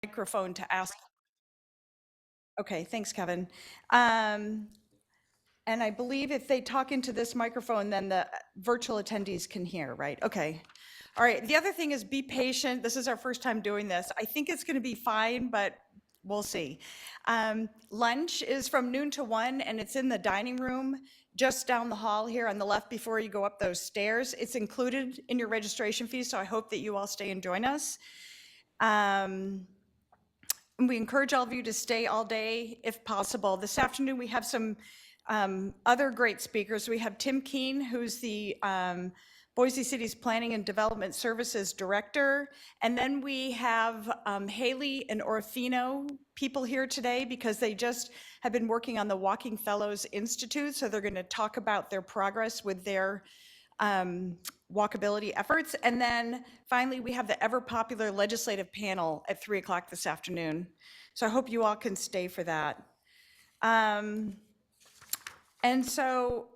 microphone to ask. Okay, thanks, Kevin. And I believe if they talk into this microphone, then the virtual attendees can hear, right? Okay. All right. The other thing is be patient. This is our first time doing this. I think it's going to be fine, but we'll see. Lunch is from noon to 1, and it's in the dining room just down the hall here on the left before you go up those stairs. It's included in your registration fee, so I hope that you all stay and join us. We encourage all of you to stay all day if possible. This afternoon, we have some other great speakers. We have Tim Keene, who's the Boise City's Planning and Development Services Director. And then we have Haley and Orfino people here today because they just have been working on the Walking Fellows Institute. So they're going to talk about their progress with their walkability efforts. And then finally, we have the ever popular legislative panel at 3 o'clock this afternoon. So I hope you all can stay for that. And so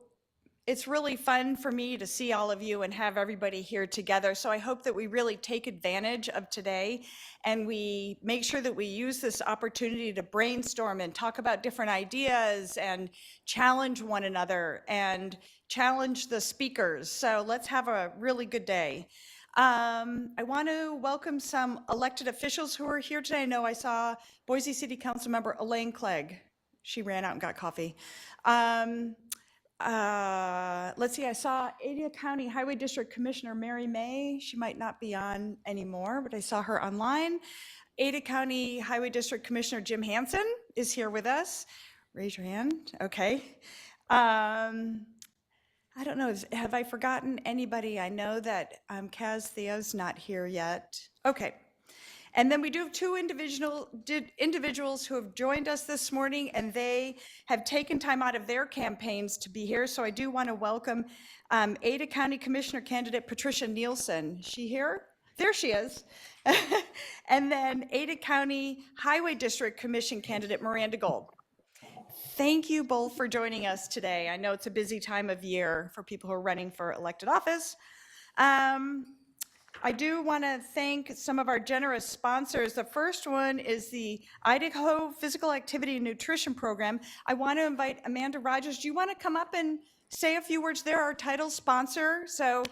it's really fun for me to see all of you and have everybody here together. So I hope that we really take advantage of today and we make sure that we use this opportunity to brainstorm and talk about different ideas and challenge one another and challenge the speakers. So let's have a really good day. I want to welcome some elected officials who are here today. I know I saw Boise City Council member Elaine Clegg. She ran out and got coffee. Let's see, I saw Ada County Highway District Commissioner Mary May. She might not be on anymore, but I saw her online. Ada County Highway District Commissioner Jim Hansen is here with us. Raise your hand. Okay. I don't know, have I forgotten anybody? I know that Kaz Theo's not here yet. Okay. And then we do have two individuals who have joined us this morning, and they have taken time out of their campaigns to be here. So I do want to welcome Ada County Commissioner candidate Patricia Nielsen. Is she here? There she is. And then Ada County Highway District Commission candidate Miranda Gold. Thank you both for joining us today. I know it's a busy time of year for people who are running for elected office. I do want to thank some of our generous sponsors. The first one is the Idaho Physical Activity and Nutrition Program. I want to invite Amanda Rogers. Do you want to come up and say a few words? They're our title sponsor, so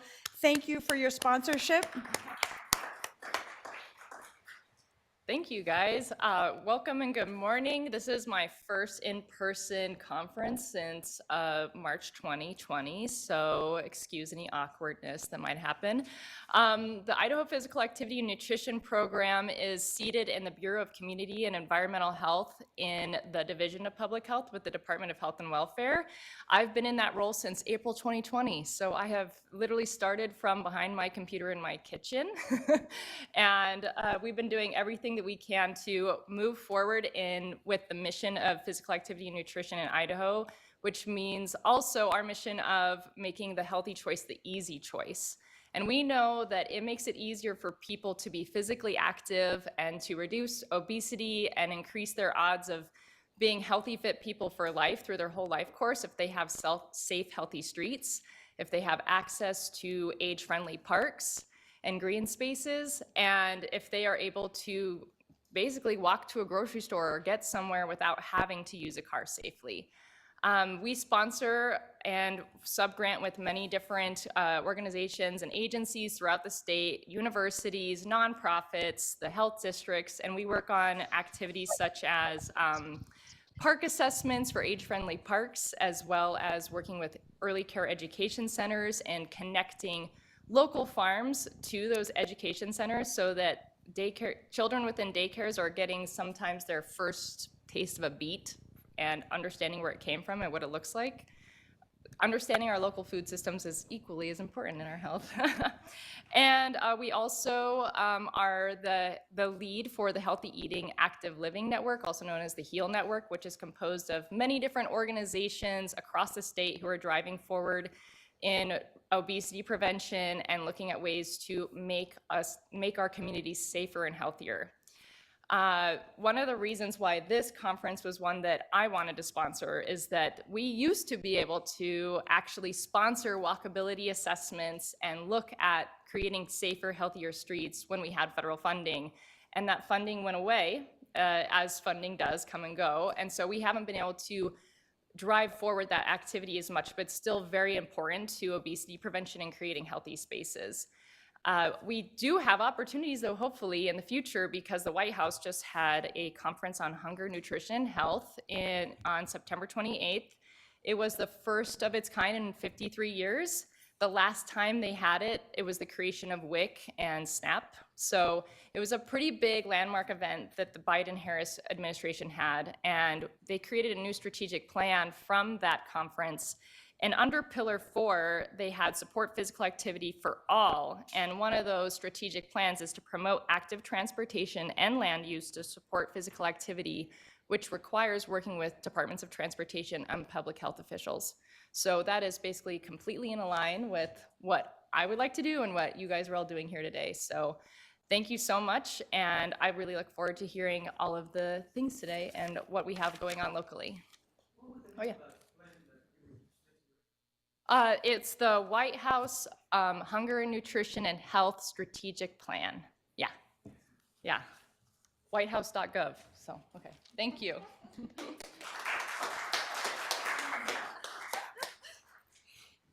thank you for your sponsorship. Thank you, guys. Welcome and good morning. This is my first in-person conference since March 2020, so excuse any awkwardness that might happen. The Idaho Physical Activity and Nutrition Program is seated in the Bureau of Community and Environmental Health in the Division of Public Health with the Department of Health and Welfare. I've been in that role since April 2020, so I have literally started from behind my computer in my kitchen. And we've been doing everything that we can to move forward with the mission of physical activity and nutrition in Idaho, which means also our mission of making the healthy choice the easy choice. And we know that it makes it easier for people to be physically active and to reduce obesity and increase their odds of being healthy, fit people for life through their whole life course if they have safe, healthy streets, if they have access to age-friendly parks and green spaces, and if they are able to basically walk to a grocery store or get somewhere without having to use a car safely. We sponsor and sub-grant with many different organizations and agencies throughout the state, universities, nonprofits, the health districts, and we work on activities such as park assessments for age-friendly parks, as well as working with early care education centers and connecting local farms to those education centers so that children within daycares are getting sometimes their first taste of a beet and understanding where it came from and what it looks like. Understanding our local food systems is equally as important in our health. And we also are the lead for the Healthy Eating Active Living Network, also known as the HEAL Network, which is composed of many different organizations across the state who are driving forward in obesity prevention and looking at ways to make our communities safer and healthier. One of the reasons why this conference was one that I wanted to sponsor is that we used to be able to actually sponsor walkability assessments and look at creating safer, healthier streets when we had federal funding. and that funding went away, as funding does come and go. And so we haven't been able to drive forward that activity as much, but still very important to obesity prevention and creating healthy spaces. We do have opportunities, though, hopefully in the future, because the White House just had a conference on hunger, nutrition, health on September 28th. It was the first of its kind in 53 years. The last time they had it, it was the creation of WIC and SNAP. So it was a pretty big landmark event that the Biden-Harris administration had, and they created a new strategic plan from that conference. And under Pillar 4, they had support physical activity for all. And one of those strategic plans is to promote active transportation and land use to support physical activity, which requires working with departments of transportation and public health officials. So that is basically completely in line with what I would like to do and what you guys are all doing here today. So thank you so much. And I really look forward to hearing all of the things today and what we have going on locally. Oh, yeah. It's the White House Hunger and Nutrition and Health Strategic Plan. Yeah, yeah, whitehouse.gov. So, okay, thank you.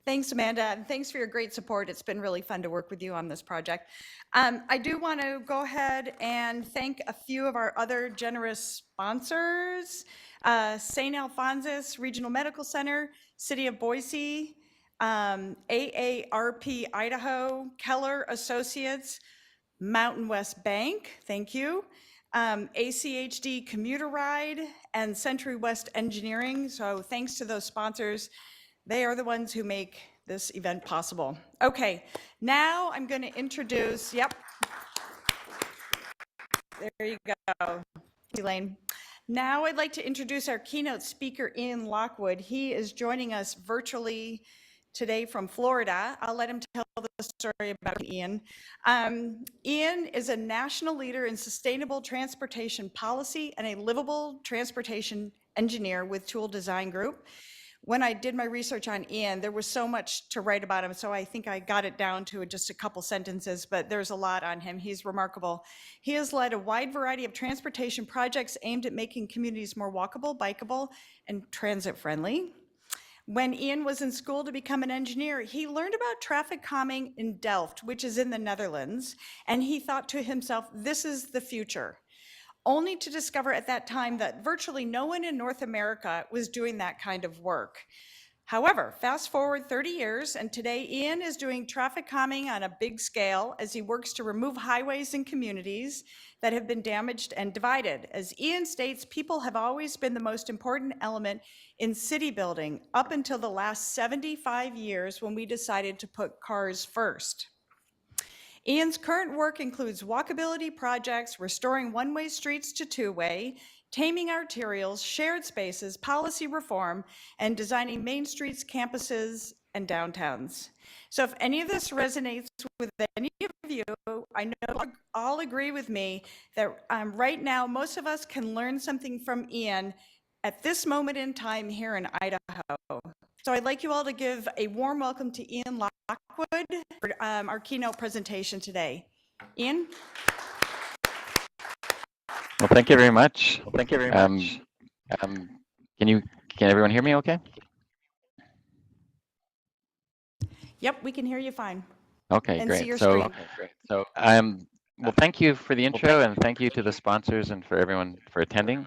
Thanks, Amanda, and thanks for your great support. It's been really fun to work with you on this project. I do want to go ahead and thank a few of our other generous sponsors. St. Alphonsus Regional Medical Center, City of Boise, AARP Idaho, Keller Associates, Mountain West Bank, thank you, ACHD Commuter Ride, and Century West Engineering. So thanks to those sponsors. They are the ones who make this event possible. Okay, now I'm going to introduce, yep. There you go, Elaine. Now I'd like to introduce our keynote speaker, Ian Lockwood. He is joining us virtually today from Florida. I'll let him tell the story about Ian. Ian is a national leader in sustainable transportation policy and a livable transportation engineer with Tool Design Group. When I did my research on Ian, there was so much to write about him, so I think I got it down to just a couple sentences, but there's a lot on him. He's remarkable. He has led a wide variety of transportation projects aimed at making communities more walkable, bikeable, and transit-friendly. When Ian was in school to become an engineer, he learned about traffic calming in Delft, which is in the Netherlands, and he thought to himself, this is the future. Only to discover at that time that virtually no one in North America was doing that kind of work. However, fast forward 30 years, and today Ian is doing traffic calming on a big scale as he works to remove highways and communities that have been damaged and divided. As Ian states, people have always been the most important element in city building up until the last 75 years when we decided to put cars first. Ian's current work includes walkability projects, restoring one-way streets to two-way, taming arterials, shared spaces, policy reform, and designing main streets, campuses, and downtowns. So if any of this resonates with any of you, I know you all agree with me that right now, most of us can learn something from Ian at this moment in time here in Idaho. So I'd like you all to give a warm welcome to Ian Lockwood for our keynote presentation today. Ian? Well, thank you very much. Thank you very much. Can everyone hear me okay? Yep, we can hear you fine. Okay, and great. See your screen. Well, thank you for the intro, and thank you to the sponsors and for everyone for attending.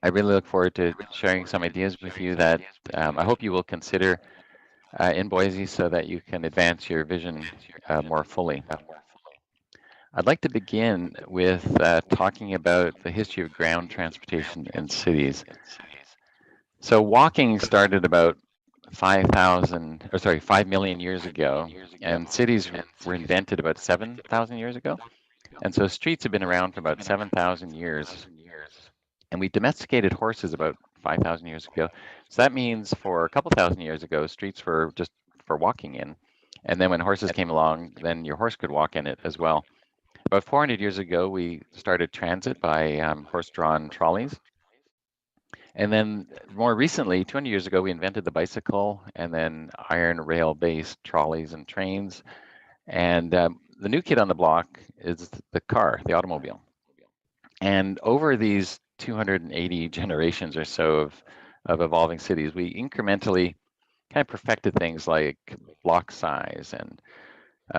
I really look forward to sharing some ideas with you that I hope you will consider in Boise so that you can advance your vision more fully. I'd like to begin with talking about the history of ground transportation in cities. So walking started about 5 million years ago, and cities were invented about 7,000 years ago. And so streets have been around for about 7,000 years. And we domesticated horses about 5,000 years ago. So that means for a couple thousand years ago, streets were just for walking in. And then when horses came along, then your horse could walk in it as well. About 400 years ago, we started transit by horse-drawn trolleys. And then more recently, 200 years ago, we invented the bicycle and then iron rail-based trolleys and trains. And the new kid on the block is the car, the automobile. And over these 280 generations or so of evolving cities, we incrementally kind of perfected things like block size and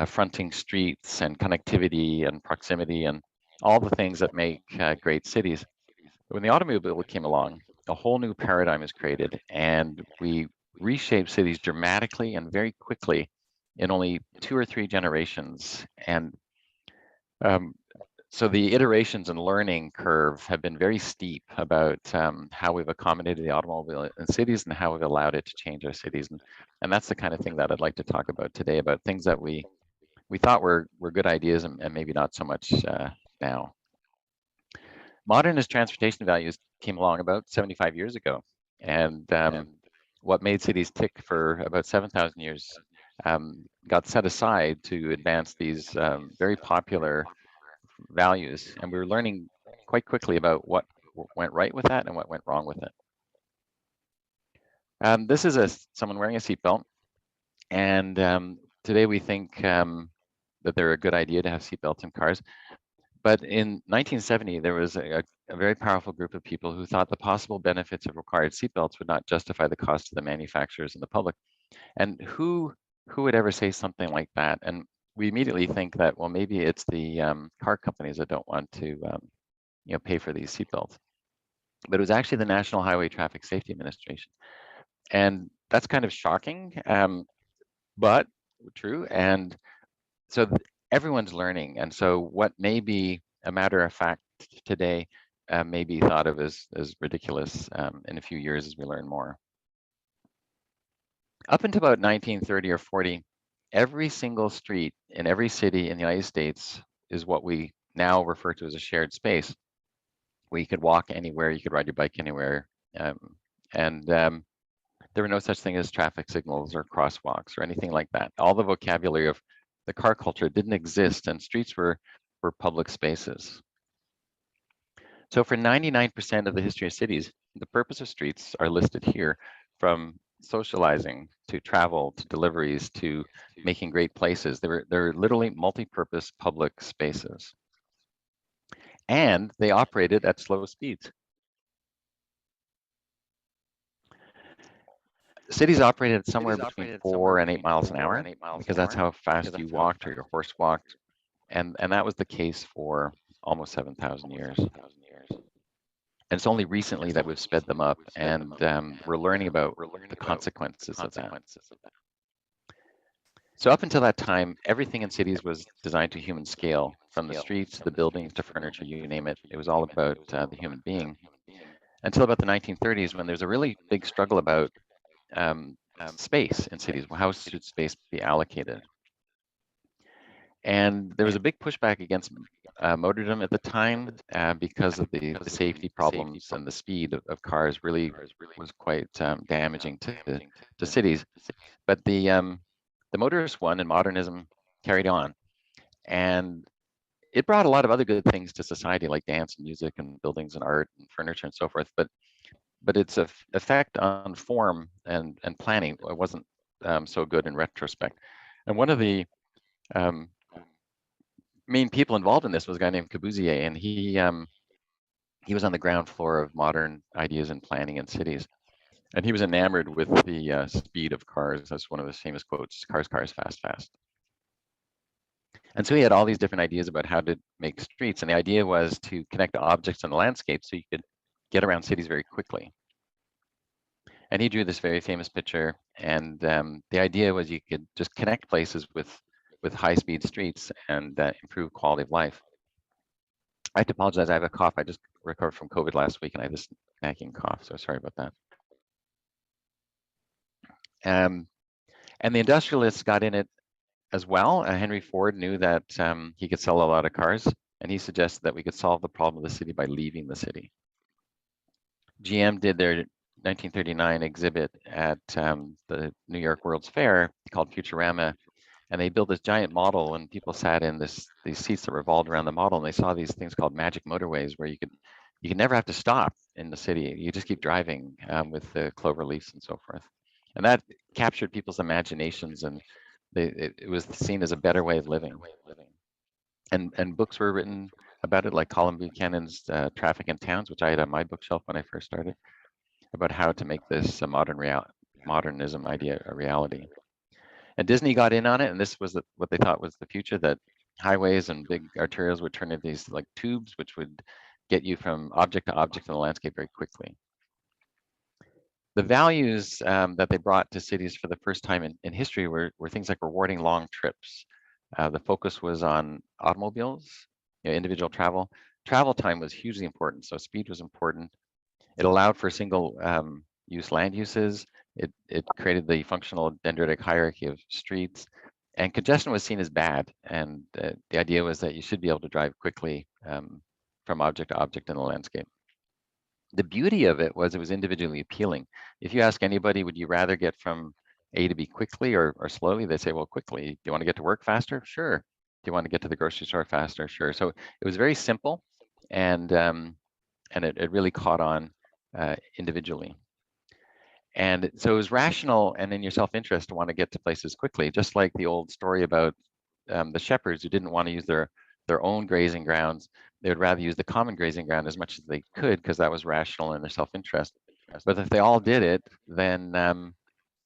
fronting streets and connectivity and proximity and all the things that make great cities. But when the automobile came along, a whole new paradigm is created, and we reshape cities dramatically and very quickly in only 2 or 3 generations. And um, so the iterations and learning curve have been very steep about how we've accommodated the automobile in cities and how we've allowed it to change our cities. And that's the kind of thing that I'd like to talk about today, about things that we thought were good ideas and maybe not so much now. Modernist transportation values came along about 75 years ago, and what made cities tick for about 7,000 years got set aside to advance these very popular values, and we were learning quite quickly about what went right with that and what went wrong with it. This is someone wearing a seatbelt, and today we think that they're a good idea to have seatbelts in cars. But in 1970, there was a very powerful group of people who thought the possible benefits of required seatbelts would not justify the cost to the manufacturers and the public. And who would ever say something like that? And we immediately think that, well, maybe it's the car companies that don't want to pay for these seatbelts. But it was actually the National Highway Traffic Safety Administration. And that's kind of shocking, but true. And so everyone's learning, and so what may be a matter of fact today may be thought of as ridiculous in a few years as we learn more. Up until about 1930 or 40, every single street in every city in the United States is what we now refer to as a shared space, where you could walk anywhere, you could ride your bike anywhere, and there were no such thing as traffic signals or crosswalks or anything like that. All the vocabulary of the car culture didn't exist, and streets were public spaces. So for 99% of the history of cities, the purpose of streets are listed here, from socializing to travel to deliveries to making great places. They're literally multi-purpose public spaces. And they operated at slow speeds. Cities operated somewhere between 4 and 8 miles an hour, because that's how fast you walked or your horse walked. And that was the case for almost 7,000 years. And it's only recently that we've sped them up, and we're learning about the consequences of that. So up until that time, everything in cities was designed to human scale, from the streets, the buildings, to furniture, you name it. It was all about the human being. Until about the 1930s, when there's a really big struggle about space in cities. How should space be allocated? And there was a big pushback against motordom at the time because of the safety problems, and the speed of cars really was quite damaging to cities. But the motorists won, and modernism carried on. And it brought a lot of other good things to society, like dance and music and buildings and art and furniture and so forth. But its effect on form and planning wasn't so good in retrospect. And one of the main people involved in this was a guy named Corbusier, and he was on the ground floor of modern ideas in planning in cities. And he was enamored with the speed of cars. That's one of his famous quotes: "Cars, cars, fast, fast." And so he had all these different ideas about how to make streets. And the idea was to connect objects in the landscape so you could get around cities very quickly. And he drew this very famous picture. And the idea was you could just connect places with high-speed streets and improve quality of life. I have to apologize. I have a cough. I just recovered from COVID last week, and I have this nagging cough. So sorry about that. And the industrialists got in it as well. Henry Ford knew that he could sell a lot of cars, and he suggested that we could solve the problem of the city by leaving the city. GM did their 1939 exhibit at the New York World's Fair called Futurama, and they built this giant model, and people sat in these seats that revolved around the model, and they saw these things called magic motorways, where you could never have to stop in the city. You just keep driving with the clover leaves and so forth. And that captured people's imaginations, and it was seen as a better way of living. And books were written about it, like Colin Buchanan's Traffic in Towns, which I had on my bookshelf when I first started, about how to make this a modernism idea a reality. And Disney got in on it, and this was what they thought was the future, that highways and big arterials would turn into these like tubes, which would get you from object to object in the landscape very quickly. The values that they brought to cities for the first time in history were things like rewarding long trips. The focus was on automobiles, individual travel. Travel time was hugely important, so speed was important. It allowed for single use land uses. It created the functional dendritic hierarchy of streets, and congestion was seen as bad. And the idea was that you should be able to drive quickly from object to object in the landscape. The beauty of it was individually appealing. If you ask anybody, would you rather get from A to B quickly or slowly? They say, well, quickly. Do you want to get to work faster? Sure. Do you want to get to the grocery store faster? Sure. So it was very simple, and it really caught on individually. And so it was rational and in your self-interest to want to get to places quickly, just like the old story about the shepherds who didn't want to use their own grazing grounds. They would rather use the common grazing ground as much as they could because that was rational in their self-interest. But if they all did it, then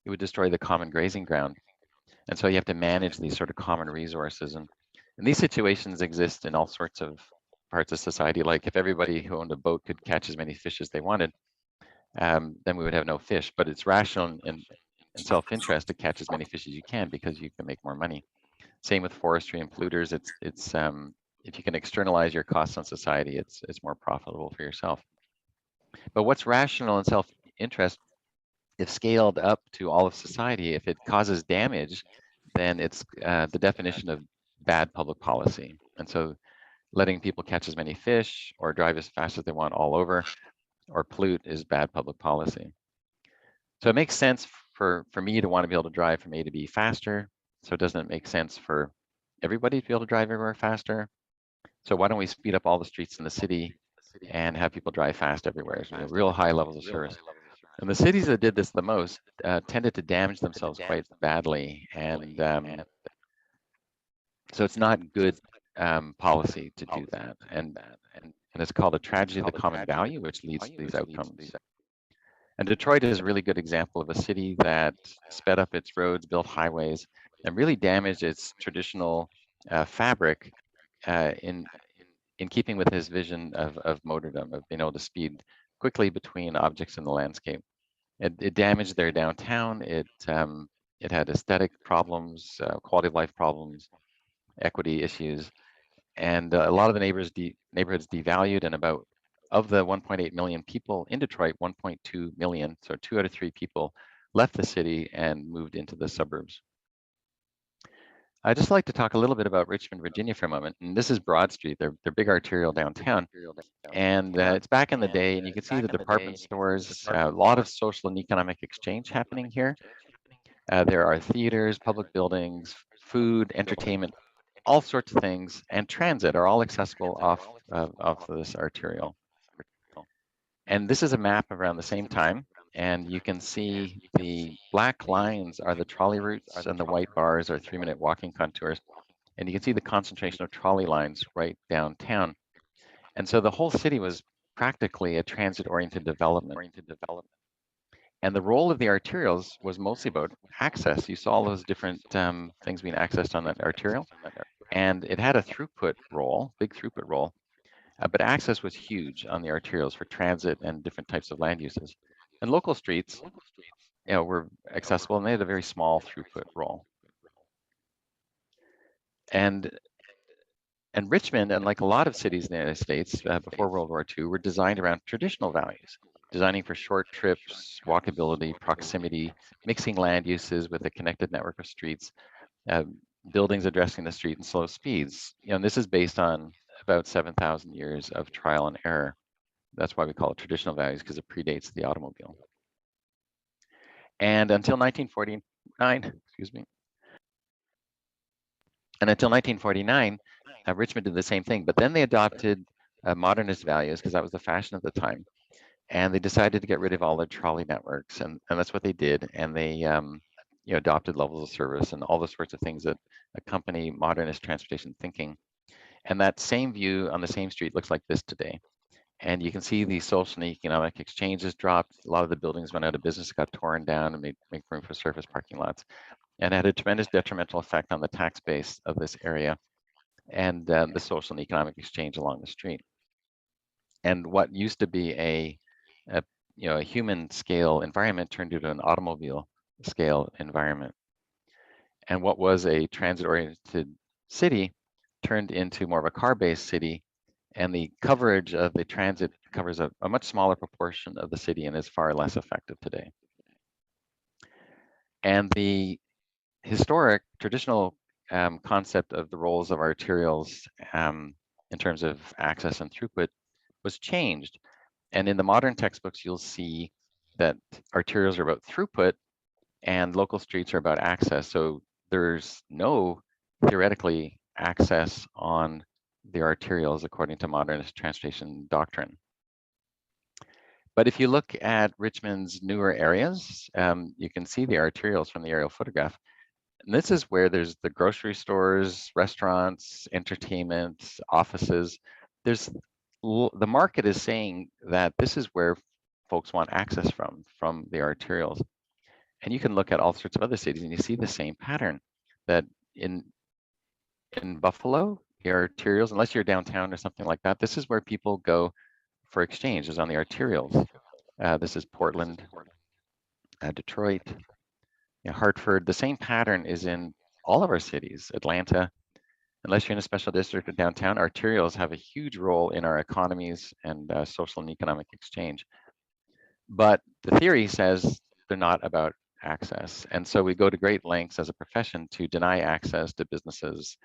it would destroy the common grazing ground. And so you have to manage these sort of common resources. And these situations exist in all sorts of parts of society. Like if everybody who owned a boat could catch as many fish as they wanted, then we would have no fish. But it's rational and self-interest to catch as many fish as you can because you can make more money. Same with forestry and polluters. It's if you can externalize your costs on society, it's more profitable for yourself. But what's rational and self-interest, if scaled up to all of society, if it causes damage, then it's the definition of bad public policy. And so letting people catch as many fish or drive as fast as they want all over or pollute is bad public policy. So it makes sense for me to want to be able to drive from A to B faster. So doesn't it make sense for everybody to be able to drive everywhere faster? So why don't we speed up all the streets in the city and have people drive fast everywhere? So, real high levels of service. And the cities that did this the most tended to damage themselves quite badly. And so it's not good policy to do that. And it's called a tragedy of the common value, which leads to these outcomes. And Detroit is a really good example of a city that sped up its roads, built highways, and really damaged its traditional fabric in keeping with his vision of motordom, of being able to speed quickly between objects in the landscape. It damaged their downtown. It had aesthetic problems, quality of life problems, equity issues, and a lot of the neighborhoods devalued. And about of the 1.8 million people in Detroit, 1.2 million, so 2 out of 3 people, left the city and moved into the suburbs. I'd just like to talk a little bit about Richmond, Virginia for a moment. And this is Broad Street, their big arterial downtown. And it's back in the day, and you can see the department stores, a lot of social and economic exchange happening here. There are theaters, public buildings, food, entertainment, all sorts of things, and transit are all accessible off this arterial. And this is a map around the same time, and you can see the black lines are the trolley routes and the white bars are 3-minute walking contours. And you can see the concentration of trolley lines right downtown. And so the whole city was practically a transit-oriented development. And the role of the arterials was mostly about access. You saw all those different things being accessed on that arterial. And it had a throughput role, big throughput role. But access was huge on the arterials for transit and different types of land uses. And local streets, were accessible, and they had a very small throughput role. And Richmond, unlike a lot of cities in the United States before World War II, were designed around traditional values, designing for short trips, walkability, proximity, mixing land uses with a connected network of streets, buildings addressing the street and slow speeds. And this is based on about 7,000 years of trial and error. That's why we call it traditional values, because it predates the automobile. And until 1949, Richmond did the same thing, but then they adopted modernist values because that was the fashion at the time. And they decided to get rid of all their trolley networks, and that's what they did. And they adopted levels of service and all the sorts of things that accompany modernist transportation thinking. And that same view on the same street looks like this today. And you can see the social and economic exchanges dropped. A lot of the buildings went out of business, got torn down, and make room for surface parking lots, and had a tremendous detrimental effect on the tax base of this area and the social and economic exchange along the street. And what used to be a human scale environment turned into an automobile scale environment. And what was a transit-oriented city turned into more of a car-based city, and the coverage of the transit covers a much smaller proportion of the city and is far less effective today. And the historic, traditional concept of the roles of arterials in terms of access and throughput was changed. And in the modern textbooks, you'll see that arterials are about throughput and local streets are about access. So there's no theoretically access on the arterials according to modernist transportation doctrine. But if you look at Richmond's newer areas, you can see the arterials from the aerial photograph. And this is where there's the grocery stores, restaurants, entertainment, offices. The market is saying that this is where folks want access from the arterials. And you can look at all sorts of other cities and you see the same pattern, that in Buffalo, the arterials, unless you're downtown or something like that, this is where people go for exchange, is on the arterials. This is Portland, Detroit, Hartford. The same pattern is in all of our cities. Atlanta, unless you're in a special district or downtown, arterials have a huge role in our economies and social and economic exchange. But the theory says they're not about access. And so we go to great lengths as a profession to deny access to businesses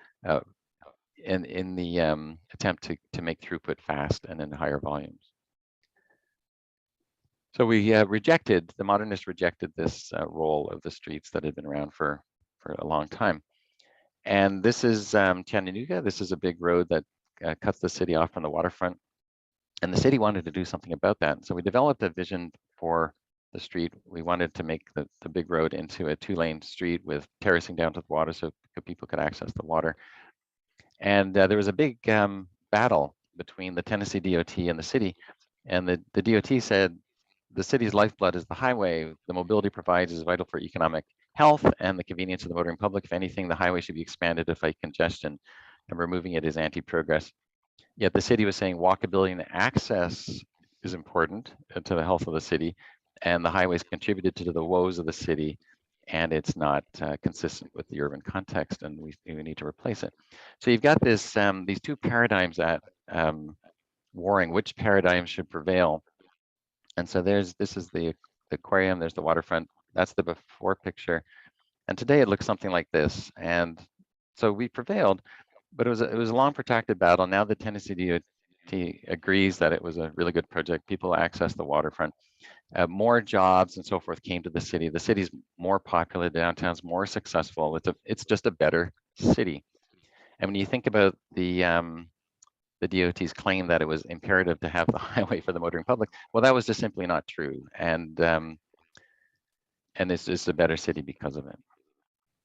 in the attempt to make throughput fast and in higher volumes. So the modernists rejected this role of the streets that had been around for a long time. And this is Chattanooga. This is a big road that cuts the city off from the waterfront. And the city wanted to do something about that. So we developed a vision for the street. We wanted to make the big road into a 2-lane street with terracing down to the water so people could access the water. And there was a big battle between the Tennessee DOT and the city. And the DOT said, the city's lifeblood is the highway. The mobility provides is vital for economic health and the convenience of the motoring public. If anything, the highway should be expanded to fight congestion, and removing it is anti-progress. Yet the city was saying walkability and access is important to the health of the city, and the highways contributed to the woes of the city, and it's not consistent with the urban context, and we need to replace it. So you've got this these two paradigms that warring which paradigm should prevail. And so this is the aquarium, there's the waterfront, that's the before picture, and today it looks something like this. And so we prevailed, but it was a long protracted battle. Now the Tennessee DOT agrees that it was a really good project. People access the waterfront. More jobs and so forth came to the city. The city's more popular, downtown's more successful. It's just a better city. And when you think about the DOT's claim that it was imperative to have the highway for the motoring public, well, that was just simply not true. And it's just a better city because of it.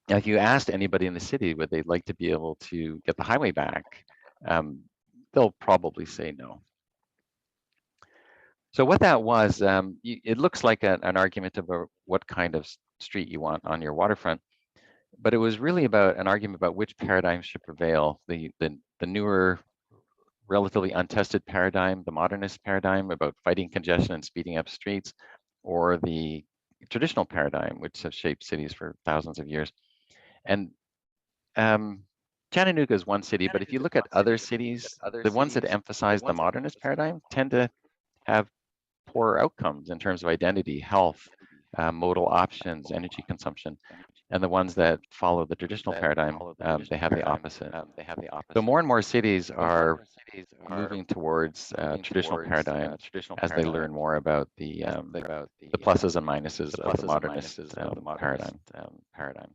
Now, if you asked anybody in the city would they like to be able to get the highway back, they'll probably say no. So what that was, it looks like an argument about what kind of street you want on your waterfront, but it was really about an argument about which paradigm should prevail, the newer, relatively untested paradigm, the modernist paradigm about fighting congestion and speeding up streets, or the traditional paradigm, which has shaped cities for thousands of years. And Chattanooga is one city, but if you look at other cities, the ones that emphasize the modernist paradigm tend to have poorer outcomes in terms of identity, health, modal options, energy consumption. And the ones that follow the traditional paradigm, they have the opposite. So more and more cities are moving towards traditional paradigms as they learn more about the pluses and minuses of the modernist paradigm.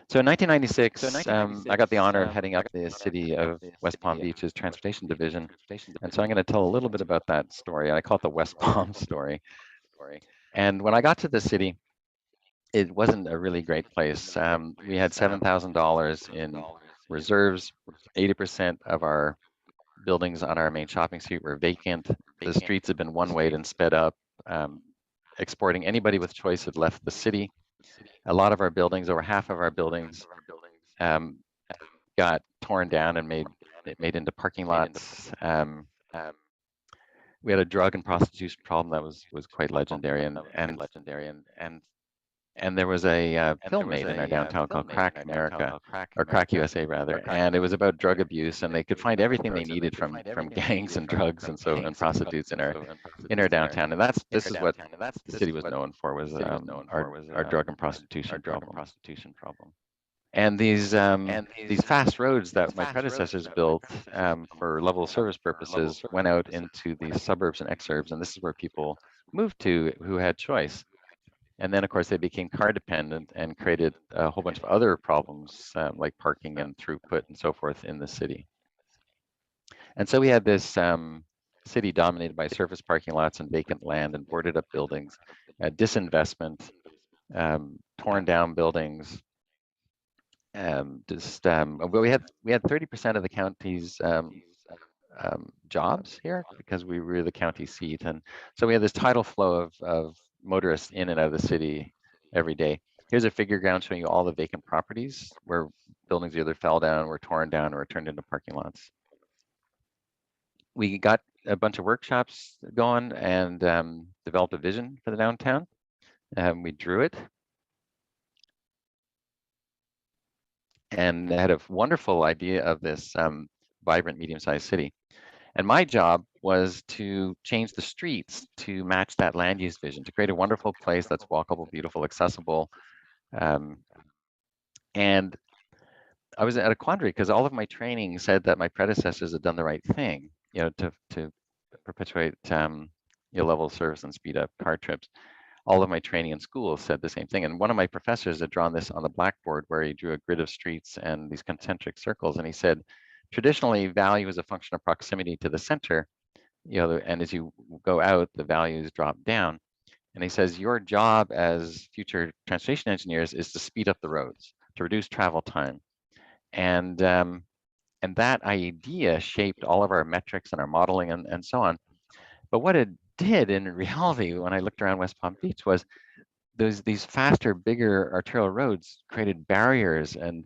So in 1996, I got the honor of heading up the city of West Palm Beach's transportation division. And so I'm going to tell a little bit about that story. I call it the West Palm story. And when I got to the city, it wasn't a really great place. We had $7,000 in reserves. 80% of our buildings on our main shopping street were vacant. The streets had been one-wayed and sped up. Exporting anybody with choice had left the city. A lot of our buildings, over half of our buildings, got torn down and made into parking lots. We had a drug and prostitution problem that was quite legendary, and there was a film made in our downtown called Crack America, or Crack USA rather, and it was about drug abuse, and they could find everything they needed from gangs and drugs and prostitutes in our downtown, and this is what the city was known for, was our drug and prostitution problem. And these fast roads that my predecessors built for level of service purposes went out into the suburbs and exurbs, and this is where people moved to who had choice. And then, of course, they became car dependent and created a whole bunch of other problems like parking and throughput and so forth in the city. And so we had this city dominated by surface parking lots and vacant land and boarded up buildings, disinvestment, torn down buildings. But we had 30% of the county's jobs here because we were the county seat, and so we had this tidal flow of motorists in and out of the city every day. Here's a figure ground showing you all the vacant properties where buildings either fell down, were torn down, or turned into parking lots. We got a bunch of workshops going and developed a vision for the downtown. We drew it and had a wonderful idea of this vibrant, medium-sized city. And my job was to change the streets to match that land use vision, to create a wonderful place that's walkable, beautiful, accessible. And I was at a quandary because all of my training said that my predecessors had done the right thing, to perpetuate level of service and speed up car trips. All of my training in school said the same thing. And one of my professors had drawn this on the blackboard where he drew a grid of streets and these concentric circles. And he said, traditionally, value is a function of proximity to the center, and as you go out, the values drop down. And he says, your job as future transportation engineers is to speed up the roads, to reduce travel time. And that idea shaped all of our metrics and our modeling and so on. But what it did in reality, when I looked around West Palm Beach, was these faster, bigger arterial roads created barriers and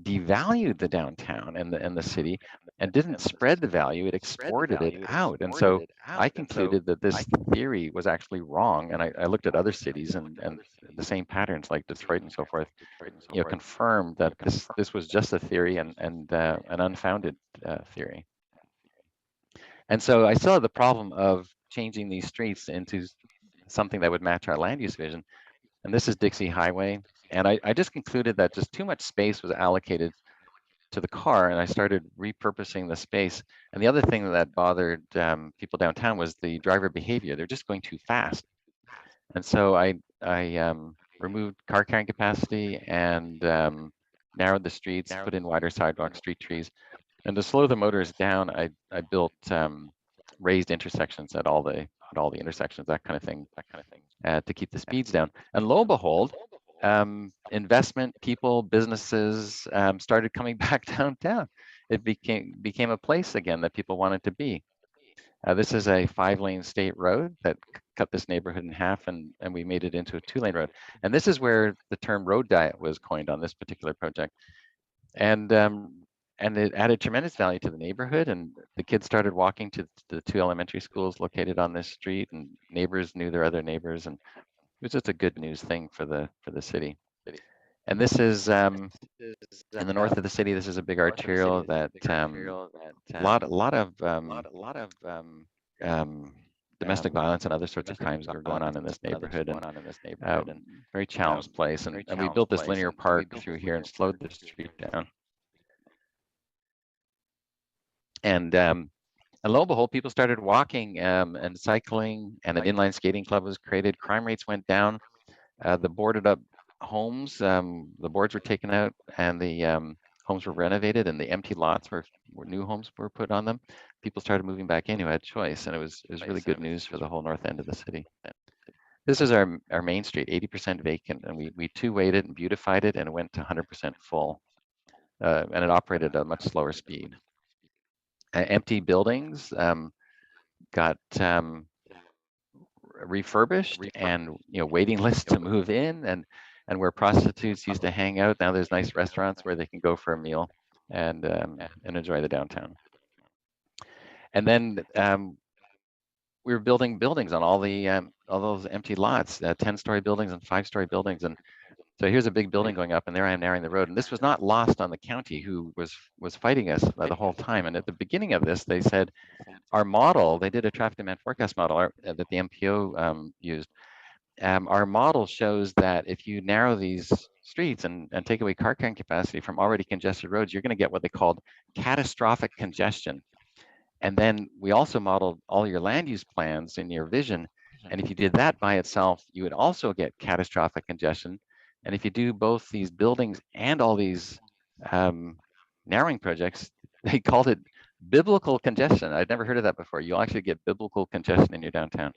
devalued the downtown and the city, and didn't spread the value, it exported it out. And so I concluded that this theory was actually wrong. And I looked at other cities and the same patterns like Detroit and so forth, confirmed that this was just a theory and an unfounded theory. And so I still had the problem of changing these streets into something that would match our land use vision. And this is Dixie Highway. And I just concluded that just too much space was allocated to the car, and I started repurposing the space. And the other thing that bothered people downtown was the driver behavior. They're just going too fast. And so I removed car carrying capacity and narrowed the streets, put in wider sidewalks, street trees. And to slow the motors down, I built raised intersections at all the intersections, that kind of thing, to keep the speeds down. And lo and behold, investment people, businesses started coming back downtown. It became a place again that people wanted to be. This is a 5-lane state road that cut this neighborhood in half, and we made it into a 2-lane road. And this is where the term road diet was coined on this particular project. And it added tremendous value to the neighborhood, and the kids started walking to the 2 elementary schools located on this street, and neighbors knew their other neighbors, and it was just a good news thing for the city. And this is in the north of the city. This is a big arterial that a lot of domestic violence and other sorts of crimes were going on in this neighborhood, and very challenged place. And we built this linear park through here and slowed the street down. And lo and behold, people started walking and cycling, and an inline skating club was created. Crime rates went down. The boarded up homes, the boards were taken out, and the homes were renovated, and the empty lots were new homes were put on them. People started moving back in who had choice, and it was really good news for the whole north end of the city. This is our main street, 80% vacant, and we two-wayed it and beautified it, and it went to 100% full, and it operated at a much slower speed. Empty buildings got refurbished, and waiting lists to move in, and where prostitutes used to hang out, now there's nice restaurants where they can go for a meal and enjoy the downtown. And then we were building buildings on all those empty lots, 10-story buildings and 5-story buildings. And so here's a big building going up, and there I am narrowing the road. And this was not lost on the county, who was fighting us the whole time. And at the beginning of this, they said, our model, they did a traffic demand forecast model that the MPO used. Our model shows that if you narrow these streets and take away car carrying capacity from already congested roads, you're going to get what they called catastrophic congestion. And then we also modeled all your land use plans in your vision. And if you did that by itself, you would also get catastrophic congestion. And if you do both these buildings and all these narrowing projects, they called it biblical congestion. I'd never heard of that before. You'll actually get biblical congestion in your downtown.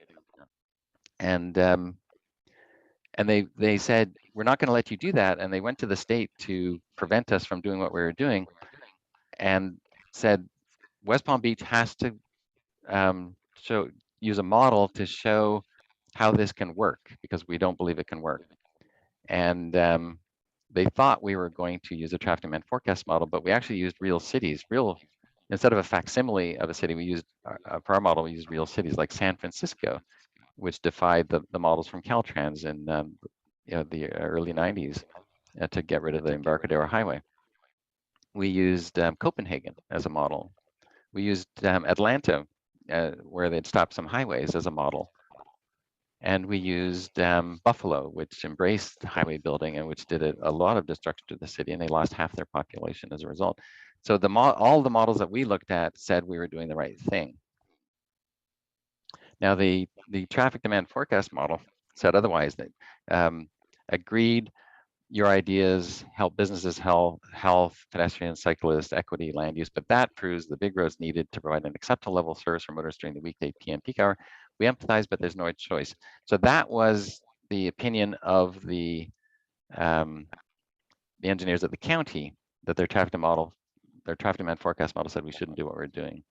And they said, we're not going to let you do that. And they went to the state to prevent us from doing what we were doing, and said West Palm Beach has to use a model to show how this can work, because we don't believe it can work. And they thought we were going to use a traffic demand forecast model, but we actually used real cities. Instead of a facsimile of a city, we used for our model, we used real cities like San Francisco, which defied the models from Caltrans in the early 90s to get rid of the Embarcadero Highway. We used Copenhagen as a model. We used Atlanta, where they'd stopped some highways, as a model. And we used Buffalo, which embraced highway building and which did a lot of destruction to the city, and they lost half their population as a result. So all the models that we looked at said we were doing the right thing. Now, the traffic demand forecast model said otherwise. That agreed your ideas help businesses, health, pedestrians, cyclists, equity, land use, but that proves the big roads needed to provide an acceptable level of service for motorists during the weekday PM peak hour. We empathize, but there's no choice. So that was the opinion of the engineers at the county, that their traffic demand forecast model said we shouldn't do what we're doing.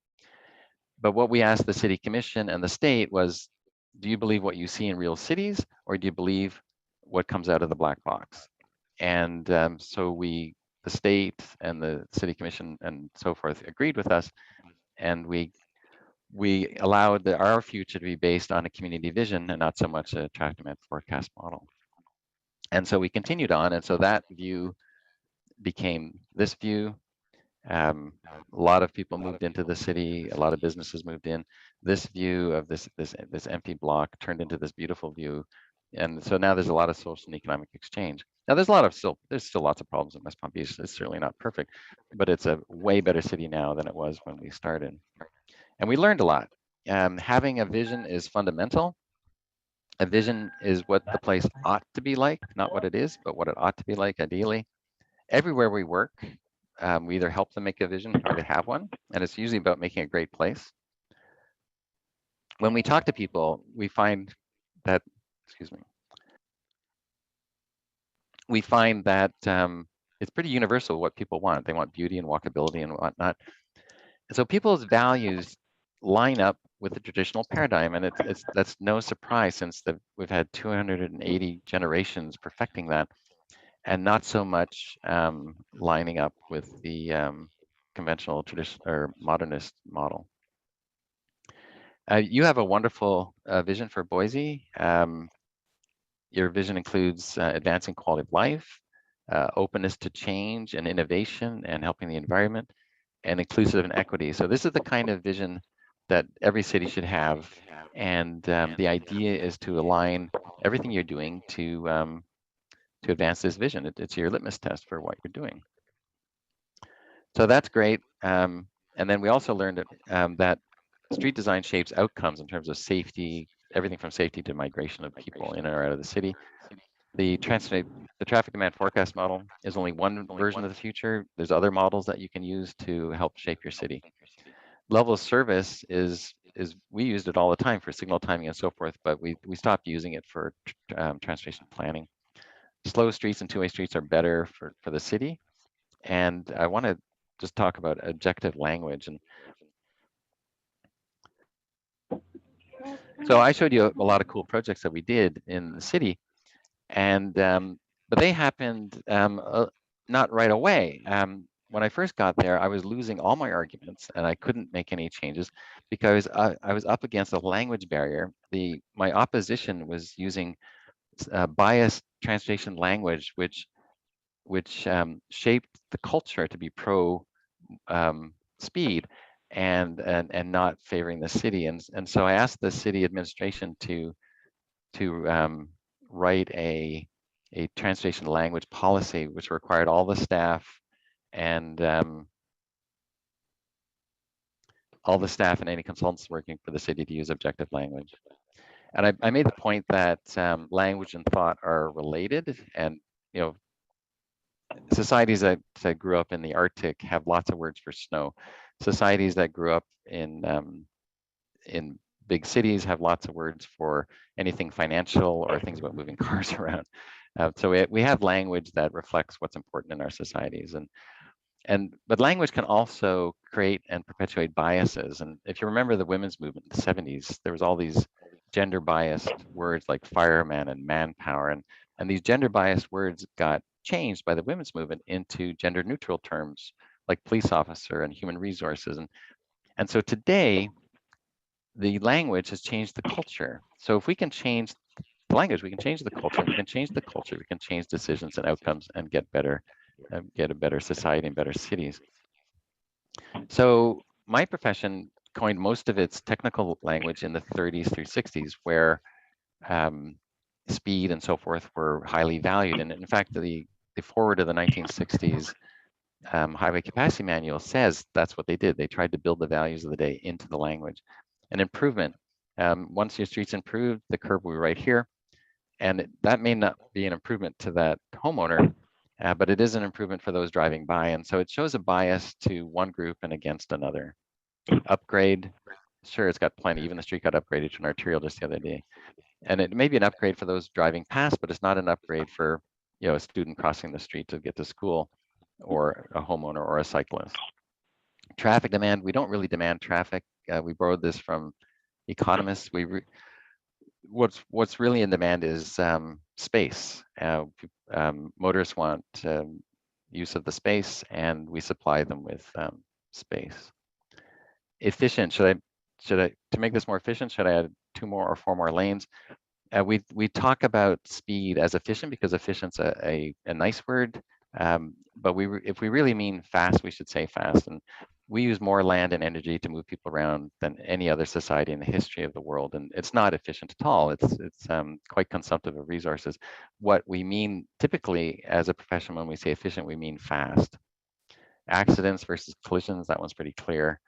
But what we asked the city commission and the state was, do you believe what you see in real cities, or do you believe what comes out of the black box? And so the state and the city commission and so forth agreed with us, and we allowed our future to be based on a community vision and not so much a traffic demand forecast model. And so we continued on, and so that view became this view. A lot of people moved into the city, a lot of businesses moved in. This view of this empty block turned into this beautiful view. And so now there's a lot of social and economic exchange. Now there's still lots of problems in West Palm Beach. It's certainly not perfect, but it's a way better city now than it was when we started. And we learned a lot. Having a vision is fundamental. A vision is what the place ought to be like, not what it is, but what it ought to be like ideally. Everywhere we work, we either help them make a vision or they have one, and it's usually about making a great place. When we talk to people, we find that, it's pretty universal what people want. They want beauty and walkability and whatnot. And so people's values line up with the traditional paradigm, and that's no surprise, since we've had 280 generations perfecting that, and not so much lining up with the conventional traditional or modernist model. You have a wonderful vision for Boise. Your vision includes advancing quality of life, openness to change and innovation, and helping the environment, and inclusive and equity. So this is the kind of vision that every city should have, and the idea is to align everything you're doing to advance this vision. It's your litmus test for what you're doing. So that's great. And then we also learned that street design shapes outcomes in terms of safety, everything from safety to migration of people in or out of the city. The traffic demand forecast model is only one version of the future. There's other models that you can use to help shape your city. Level of service is we used it all the time for signal timing and so forth, but we stopped using it for transportation planning. Slow streets and two-way streets are better for the city. And I want to just talk about objective language. And so I showed you a lot of cool projects that we did in the city, and but they happened not right away. When I first got there, I was losing all my arguments, and I couldn't make any changes because I was up against a language barrier. My opposition was using biased translation language, which shaped the culture to be pro speed and not favoring the city. And so I asked the city administration to write a translation language policy, which required all the staff and any consultants working for the city to use objective language. And I made the point that language and thought are related, and societies that grew up in the Arctic have lots of words for snow. Societies that grew up in big cities have lots of words for anything financial or things about moving cars around. So we have language that reflects what's important in our societies, but language can also create and perpetuate biases. And if you remember the women's movement in the 70s, there was all these gender biased words like fireman and manpower, and these gender biased words got changed by the women's movement into gender neutral terms like police officer and human resources. And so today, the language has changed the culture. So if we can change the language, we can change the culture. If we can change the culture, we can change decisions and outcomes and get a better society and better cities. So my profession coined most of its technical language in the 30s through 60s, where speed and so forth were highly valued. And in fact, the foreword of the 1960s highway capacity manual says that's what they did. They tried to build the values of the day into the language. An improvement. Once your street's improved, the curb will be right here. And that may not be an improvement to that homeowner, but it is an improvement for those driving by. And so it shows a bias to one group and against another. Upgrade. Sure, it's got plenty. Even the street got upgraded to an arterial just the other day. And it may be an upgrade for those driving past, but it's not an upgrade for a student crossing the street to get to school, or a homeowner or a cyclist. Traffic demand, we don't really demand traffic. We borrowed this from economists. What's really in demand is space. Motorists want use of the space, and we supply them with space. Efficient, to make this more efficient, should I add 2 more or 4 more lanes? We talk about speed as efficient because efficient's a nice word, but if we really mean fast, we should say fast. And we use more land and energy to move people around than any other society in the history of the world, and it's not efficient at all. It's quite consumptive of resources. What we mean typically as a profession when we say efficient, we mean fast. Accidents versus collisions, that one's pretty clear.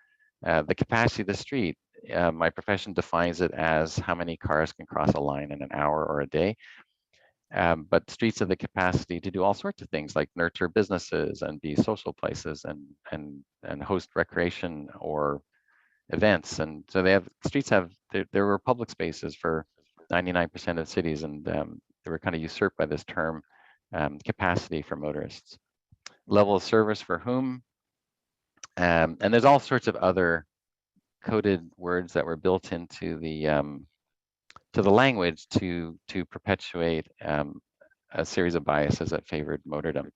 The capacity of the street, my profession defines it as how many cars can cross a line in an hour or a day. But streets have the capacity to do all sorts of things, like nurture businesses and be social places and host recreation or events. And so there were public spaces for 99% of cities, and they were kind of usurped by this term, capacity for motorists. Level of service for whom? And there's all sorts of other coded words that were built into the language to perpetuate a series of biases that favored motordom.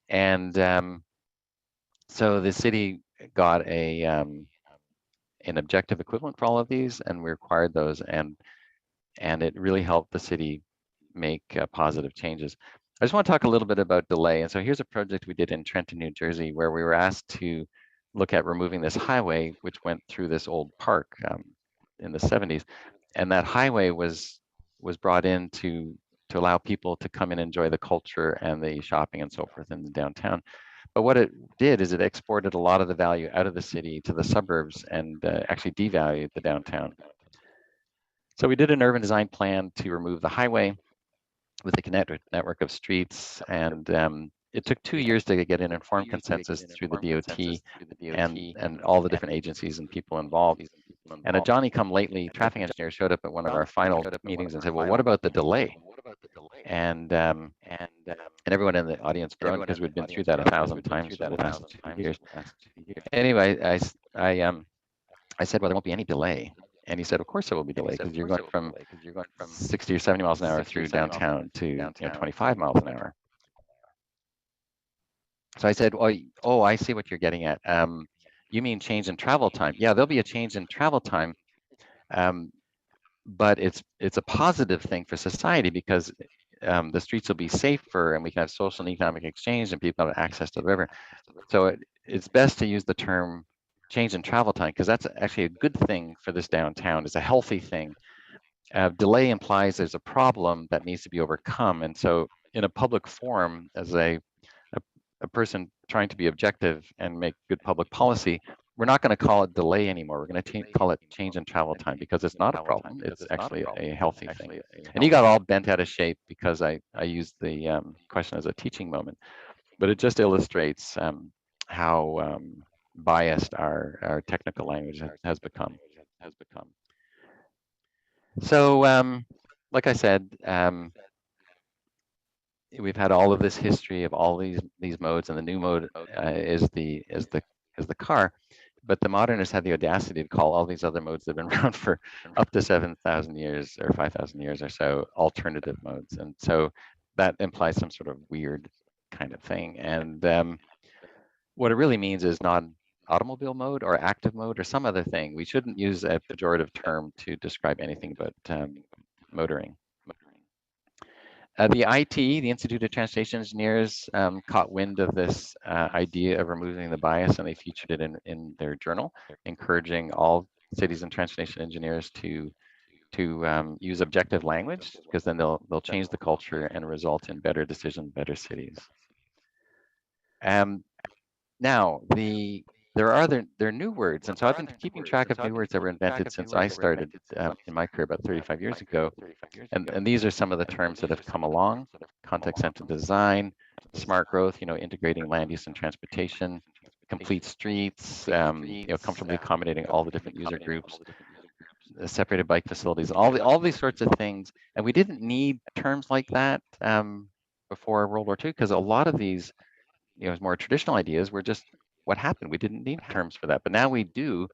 And so the city got an objective equivalent for all of these, and we required those, and it really helped the city make positive changes. I just want to talk a little bit about delay. And so here's a project we did in Trenton, New Jersey, where we were asked to look at removing this highway, which went through this old park in the 70s. And that highway was brought in to allow people to come and enjoy the culture and the shopping and so forth in the downtown. But what it did is it exported a lot of the value out of the city to the suburbs and actually devalued the downtown. So we did an urban design plan to remove the highway with a connected network of streets, and it took 2 years to get an informed consensus through the DOT and all the different agencies and people involved. And a Johnny-come-lately traffic engineer showed up at one of our final meetings and said, "Well, what about the delay?" And everyone in the audience groaned because we'd been through that 1,000 times for the last 2 years. Anyway, I said, "Well, there won't be any delay." And he said, "Of course there will be delay because you're going from 60 or 70 miles an hour through downtown to 25 miles an hour." So I said, "Oh, I see what you're getting at. You mean change in travel time? Yeah, there'll be a change in travel time, but it's a positive thing for society because the streets will be safer and we can have social and economic exchange and people have access to the river. So it's best to use the term change in travel time because that's actually a good thing for this downtown. It's a healthy thing. Delay implies there's a problem that needs to be overcome. And so in a public forum, as a person trying to be objective and make good public policy, we're not going to call it delay anymore. We're going to call it change in travel time because it's not a problem. It's actually a healthy thing." And he got all bent out of shape because I used the question as a teaching moment, but it just illustrates how biased our technical language has become. So, like I said, we've had all of this history of all these modes, and the new mode is the car. But the modernists had the audacity to call all these other modes that have been around for up to 7,000 years or 5,000 years or so alternative modes, and so that implies some sort of weird kind of thing. And what it really means is non-automobile mode or active mode or some other thing. We shouldn't use a pejorative term to describe anything but motoring. The IT, the Institute of Transportation Engineers, caught wind of this idea of removing the bias, and they featured it in their journal, encouraging all cities and transportation engineers to use objective language, because then they'll change the culture and result in better decisions, better cities. Now, there are new words, and so I've been keeping track of new words that were invented since I started in my career about 35 years ago. And these are some of the terms that have come along: context-centered design, smart growth, integrating land use and transportation, complete streets, comfortably accommodating all the different user groups, separated bike facilities, all these sorts of things. And we didn't need terms like that before World War II, because a lot of these more traditional ideas were just what happened. We didn't need terms for that, but now we do,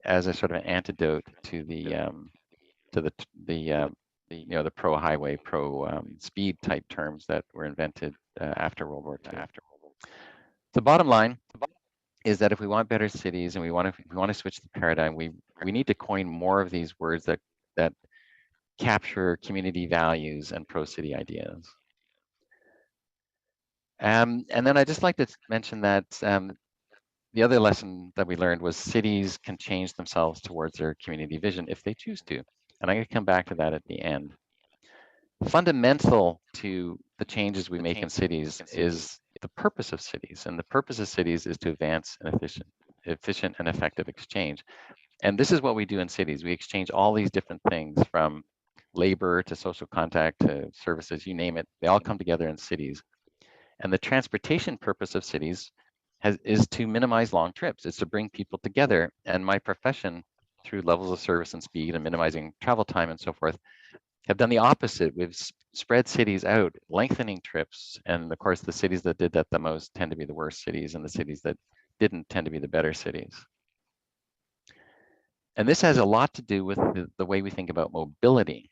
as a sort of an antidote to the pro highway, pro speed type terms that were invented after World War II. The bottom line is that if we want better cities and we want to switch the paradigm, we need to coin more of these words that capture community values and pro city ideas. And then I'd just like to mention that the other lesson that we learned was cities can change themselves towards their community vision if they choose to. And I'm going to come back to that at the end. Fundamental to the changes we make in cities is the purpose of cities. And the purpose of cities is to advance an efficient and effective exchange. And this is what we do in cities. We exchange all these different things, from labor to social contact to services, you name it. They all come together in cities. And the transportation purpose of cities is to minimize long trips. It's to bring people together. And my profession, through levels of service and speed and minimizing travel time and so forth, have done the opposite. We've spread cities out, lengthening trips. And of course, the cities that did that the most tend to be the worst cities, and the cities that didn't tend to be the better cities. And this has a lot to do with the way we think about mobility.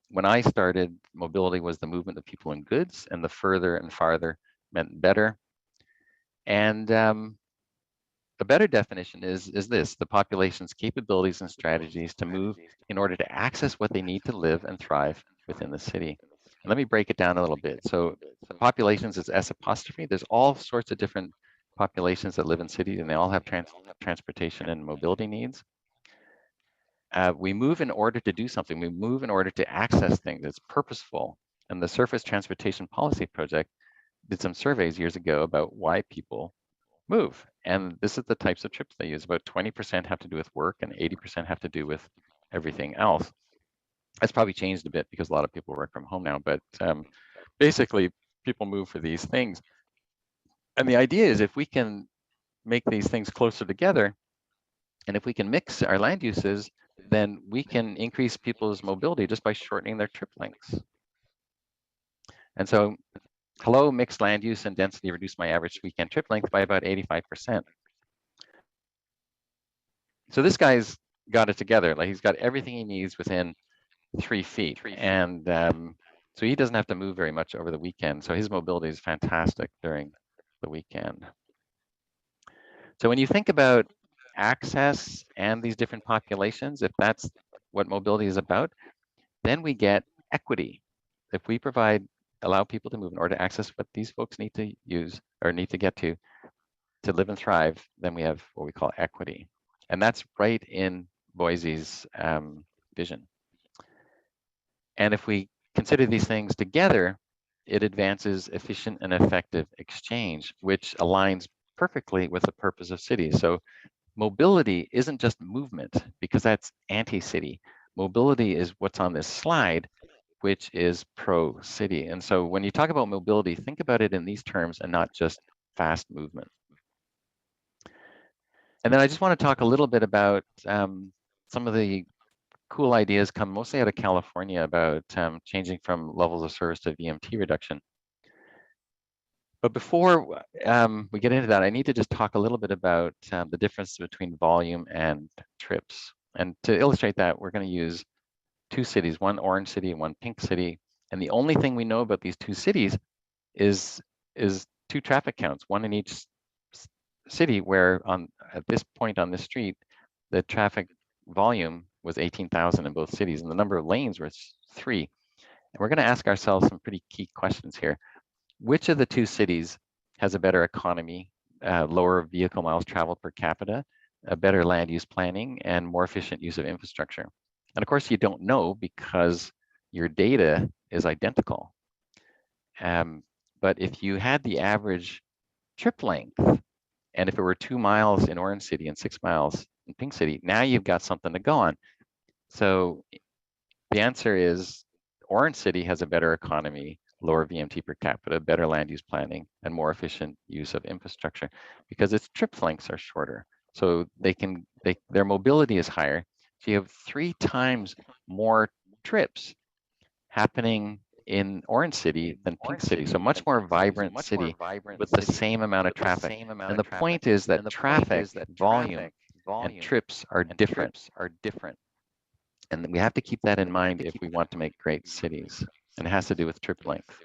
When I started, mobility was the movement of people and goods, and the further and farther meant better. And a better definition is this: the population's capabilities and strategies to move in order to access what they need to live and thrive within the city. And let me break it down a little bit. So populations is S apostrophe. There's all sorts of different populations that live in cities, and they all have transportation and mobility needs. We move in order to do something. We move in order to access things. It's purposeful. And the Surface Transportation Policy Project did some surveys years ago about why people move. And this is the types of trips they use. About 20% have to do with work and 80% have to do with everything else. That's probably changed a bit because a lot of people work from home now, but basically people move for these things. And the idea is, if we can make these things closer together, And if we can mix our land uses, then we can increase people's mobility just by shortening their trip lengths. And so, hello, mixed land use and density reduced my average weekend trip length by about 85%. So this guy's got it together. Like, he's got everything he needs within 3 feet. And so he doesn't have to move very much over the weekend. So his mobility is fantastic during the weekend. So when you think about access and these different populations, if that's what mobility is about, then we get equity. If we allow people to move in order to access what these folks need to use or need to get to live and thrive, then we have what we call equity. And that's right in Boise's vision. And if we consider these things together, it advances efficient and effective exchange, which aligns perfectly with the purpose of cities. So mobility isn't just movement, because that's anti-city. Mobility is what's on this slide, which is pro-city. And so when you talk about mobility, think about it in these terms and not just fast movement. And then I just want to talk a little bit about some of the cool ideas come mostly out of California about changing from levels of service to VMT reduction. But before we get into that, I need to just talk a little bit about the difference between volume and trips. And to illustrate that, we're going to use 2 cities, one orange city and one pink city. And the only thing we know about these 2 cities is 2 traffic counts, one in each city, where at this point on this street, the traffic volume was 18,000 in both cities, and the number of lanes was 3. And we're going to ask ourselves some pretty key questions here. Which of the 2 cities has a better economy, lower vehicle miles traveled per capita, a better land use planning, and more efficient use of infrastructure? And of course, you don't know because your data is identical. But if you had the average trip length, and if it were 2 miles in Orange City and 6 miles in Pink City, now you've got something to go on. So the answer is Orange City has a better economy, lower VMT per capita, better land use planning, and more efficient use of infrastructure because its trip lengths are shorter. So their mobility is higher. So you have 3 times more trips happening in Orange City than Pink City. So much more vibrant city with the same amount of traffic. And the point is that traffic volume and trips are different. And we have to keep that in mind if we want to make great cities. And it has to do with trip length.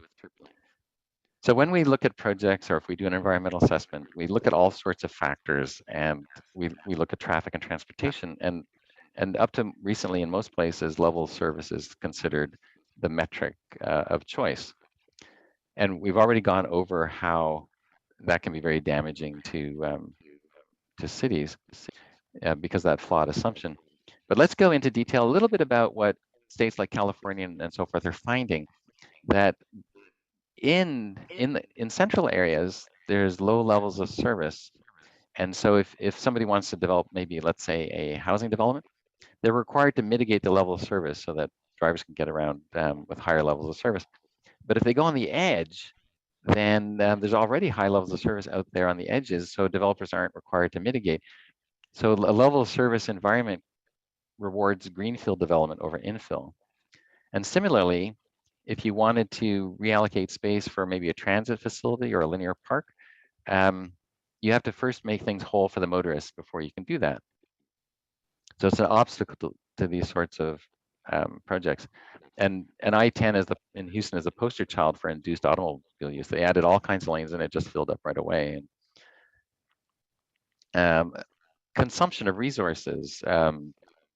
So when we look at projects, or if we do an environmental assessment, we look at all sorts of factors, and we look at traffic and transportation. And up to recently, in most places, level of service is considered the metric of choice. And we've already gone over how that can be very damaging to cities because of that flawed assumption. But let's go into detail a little bit about what states like California and so forth are finding, that in central areas, there's low levels of service. And so if somebody wants to develop, maybe let's say a housing development, they're required to mitigate the level of service so that drivers can get around with higher levels of service. But if they go on the edge, then there's already high levels of service out there on the edges, so developers aren't required to mitigate. So a level of service environment rewards greenfield development over infill. And similarly, if you wanted to reallocate space for maybe a transit facility or a linear park, you have to first make things whole for the motorists before you can do that. So it's an obstacle to these sorts of projects. And I-10 in Houston is the poster child for induced automobile use. They added all kinds of lanes and it just filled up right away. And consumption of resources,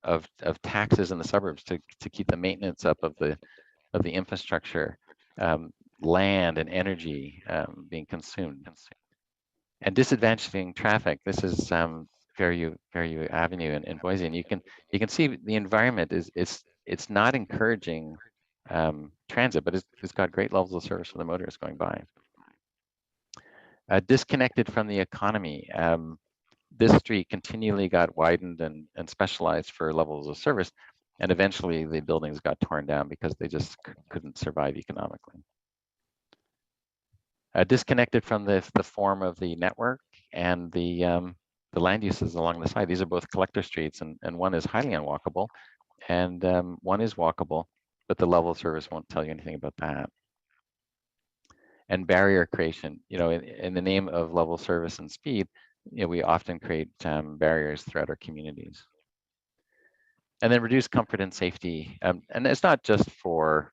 of taxes in the suburbs to keep the maintenance up of the infrastructure, land and energy being consumed. And disadvantaging traffic. This is Fairview Avenue in Boise, and you can see the environment it's not encouraging transit, but it's got great levels of service for the motorists going by. Disconnected from the economy. This street continually got widened and specialized for levels of service, and eventually the buildings got torn down because they just couldn't survive economically. Disconnected from the form of the network and the the land uses along the side. These are both collector streets, and one is highly unwalkable, and one is walkable, but the level of service won't tell you anything about that. And barrier creation, in the name of level of service and speed, we often create barriers throughout our communities. And then reduce comfort and safety. And it's not just for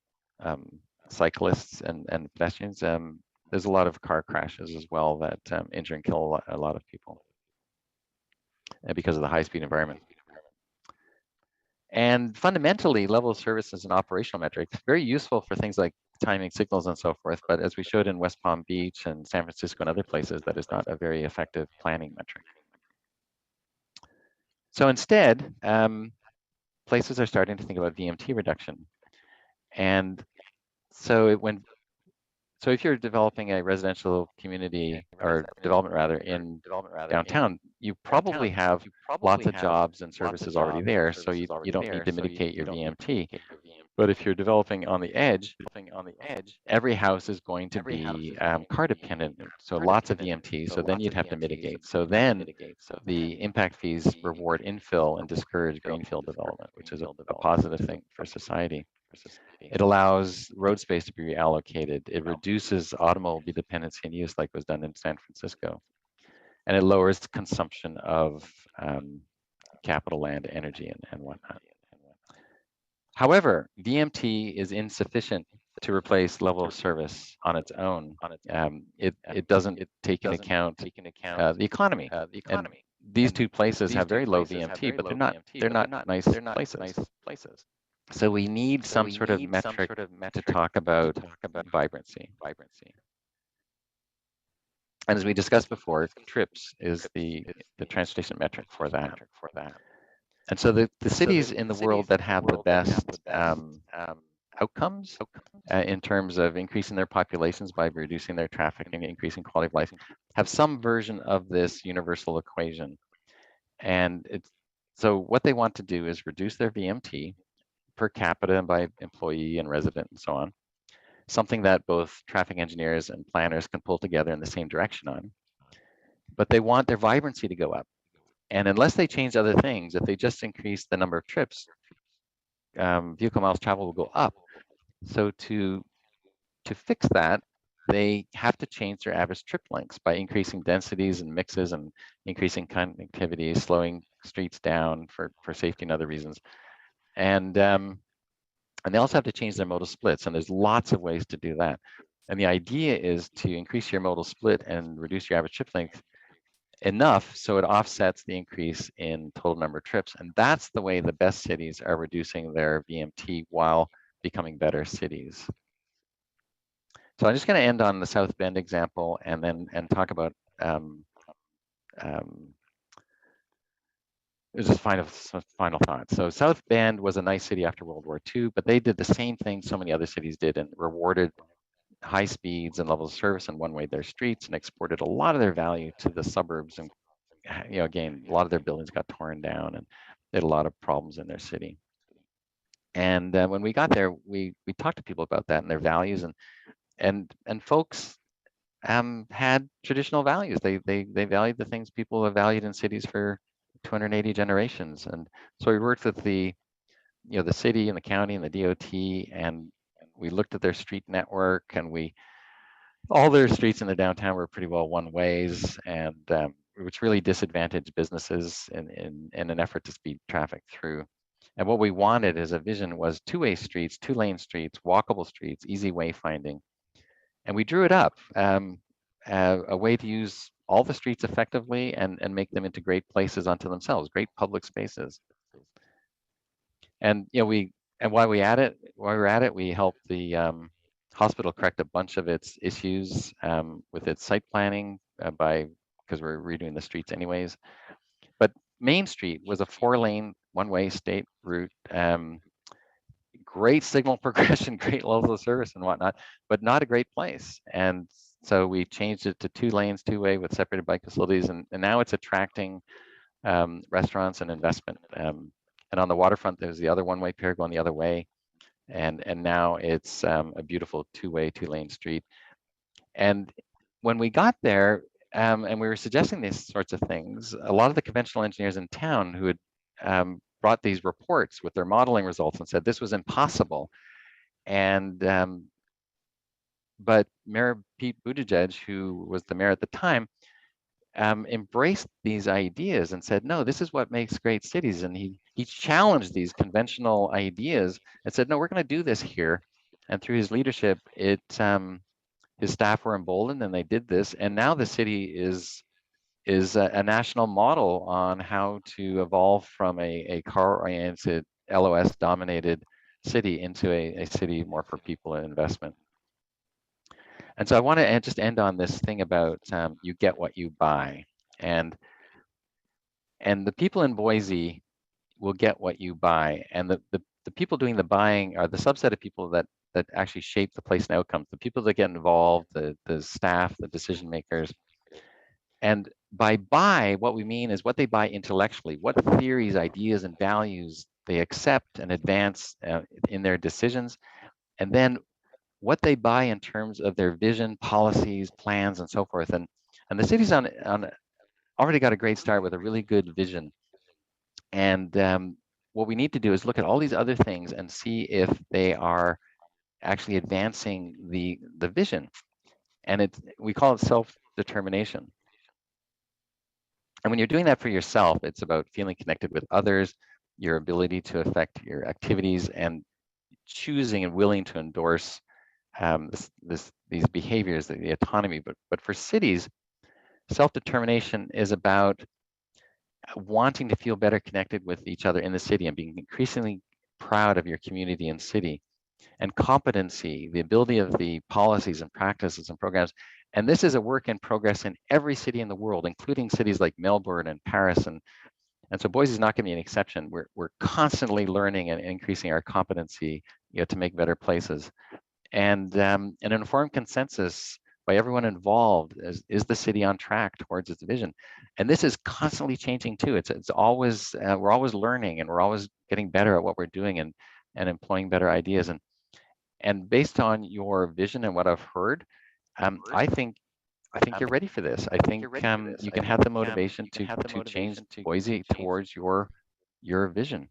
cyclists and pedestrians. There's a lot of car crashes as well that injure and kill a lot of people because of the high-speed environment. And fundamentally, level of service is an operational metric. It's very useful for things like timing signals and so forth, but as we showed in West Palm Beach and San Francisco and other places, that is not a very effective planning metric. So instead, places are starting to think about VMT reduction. And so if you're developing a residential community or development rather in downtown, you probably have lots of jobs and services already there, so you don't need to mitigate your VMT. But if you're developing on the edge, every house is going to be car dependent, so lots of VMT, so then you'd have to mitigate. So then the impact fees reward infill and discourage greenfield development, which is a positive thing for society. It allows road space to be reallocated. It reduces automobile dependency and use like was done in San Francisco. And it lowers the consumption of capital, land, energy, and whatnot. However, VMT is insufficient to replace level of service on its own. It doesn't take into account the economy. And these two places have very low VMT, but they're not nice places. So we need some sort of metric to talk about vibrancy. And as we discussed before, trips is the transportation metric for that. And so the cities in the world that have the best outcomes in terms of increasing their populations by reducing their traffic and increasing quality of life have some version of this universal equation. And so what they want to do is reduce their VMT per capita and by employee and resident and so on, something that both traffic engineers and planners can pull together in the same direction on. But they want their vibrancy to go up. And unless they change other things, if they just increase the number of trips, vehicle miles traveled will go up. So to fix that, they have to change their average trip lengths by increasing densities and mixes and increasing connectivity, slowing streets down for safety and other reasons. And they also have to change their modal splits, and there's lots of ways to do that. And the idea is to increase your modal split and reduce your average trip length enough so it offsets the increase in total number of trips. And that's the way the best cities are reducing their VMT while becoming better cities. So I'm just going to end on the South Bend example and talk about just some final thoughts. So South Bend was a nice city after World War II, but they did the same thing so many other cities did and rewarded high speeds and levels of service and one-way their streets and exported a lot of their value to the suburbs. And again, a lot of their buildings got torn down and they had a lot of problems in their city. And when we got there, we talked to people about that and their values, and folks had traditional values. They valued the things people have valued in cities for 280 generations. And so we worked with the city and the county and the DOT, and we looked at their street network, and all their streets in the downtown were pretty well one ways, and which really disadvantaged businesses in an effort to speed traffic through. And what we wanted as a vision was two-way streets, two-lane streets, walkable streets, easy wayfinding. And we drew it up, a way to use all the streets effectively and make them into great places unto themselves, great public spaces. And while we were at it, we helped the hospital correct a bunch of its issues with its site planning because we're redoing the streets anyways. But Main Street was a 4-lane, one-way state route. Great signal progression, great levels of service and whatnot, but not a great place. And so we changed it to 2 lanes, 2-way with separated bike facilities, and now it's attracting restaurants and investment. And on the waterfront, there's the other one-way pier going the other way, and now it's a beautiful 2-way, 2-lane street. And when we got there, and we were suggesting these sorts of things, a lot of the conventional engineers in town who had brought these reports with their modeling results and said this was impossible. And but Mayor Pete Buttigieg, who was the mayor at the time, embraced these ideas and said, no, this is what makes great cities. And he challenged these conventional ideas and said, no, we're going to do this here. And through his leadership, his staff were emboldened and they did this. And now the city is a national model on how to evolve from a car-oriented, LOS-dominated city into a city more for people and investment. And so I want to just end on this thing about you get what you buy. And the people in Boise will get what you buy. And the people doing the buying are the subset of people that actually shape the place and outcomes, the people that get involved, the staff, the decision makers. And by buy, what we mean is what they buy intellectually, what theories, ideas, and values they accept and advance in their decisions. And then what they buy in terms of their vision, policies, plans, and so forth. And the city's already got a great start with a really good vision. And what we need to do is look at all these other things and see if they are actually advancing the vision. And we call it self-determination. And when you're doing that for yourself, it's about feeling connected with others, your ability to affect your activities, and choosing and willing to endorse these behaviors, the autonomy. But for cities, self-determination is about wanting to feel better connected with each other in the city and being increasingly proud of your community and city. And competency, the ability of the policies and practices and programs. And this is a work in progress in every city in the world, including cities like Melbourne and Paris. And so Boise is not going to be an exception. We're constantly learning and increasing our competency, to make better places. And an informed consensus by everyone involved is the city on track towards its vision. And this is constantly changing too. It's always we're always learning, and we're always getting better at what we're doing and employing better ideas. And based on your vision and what I've heard, I think you're ready for this. I think you can have the motivation to change Boise towards your vision.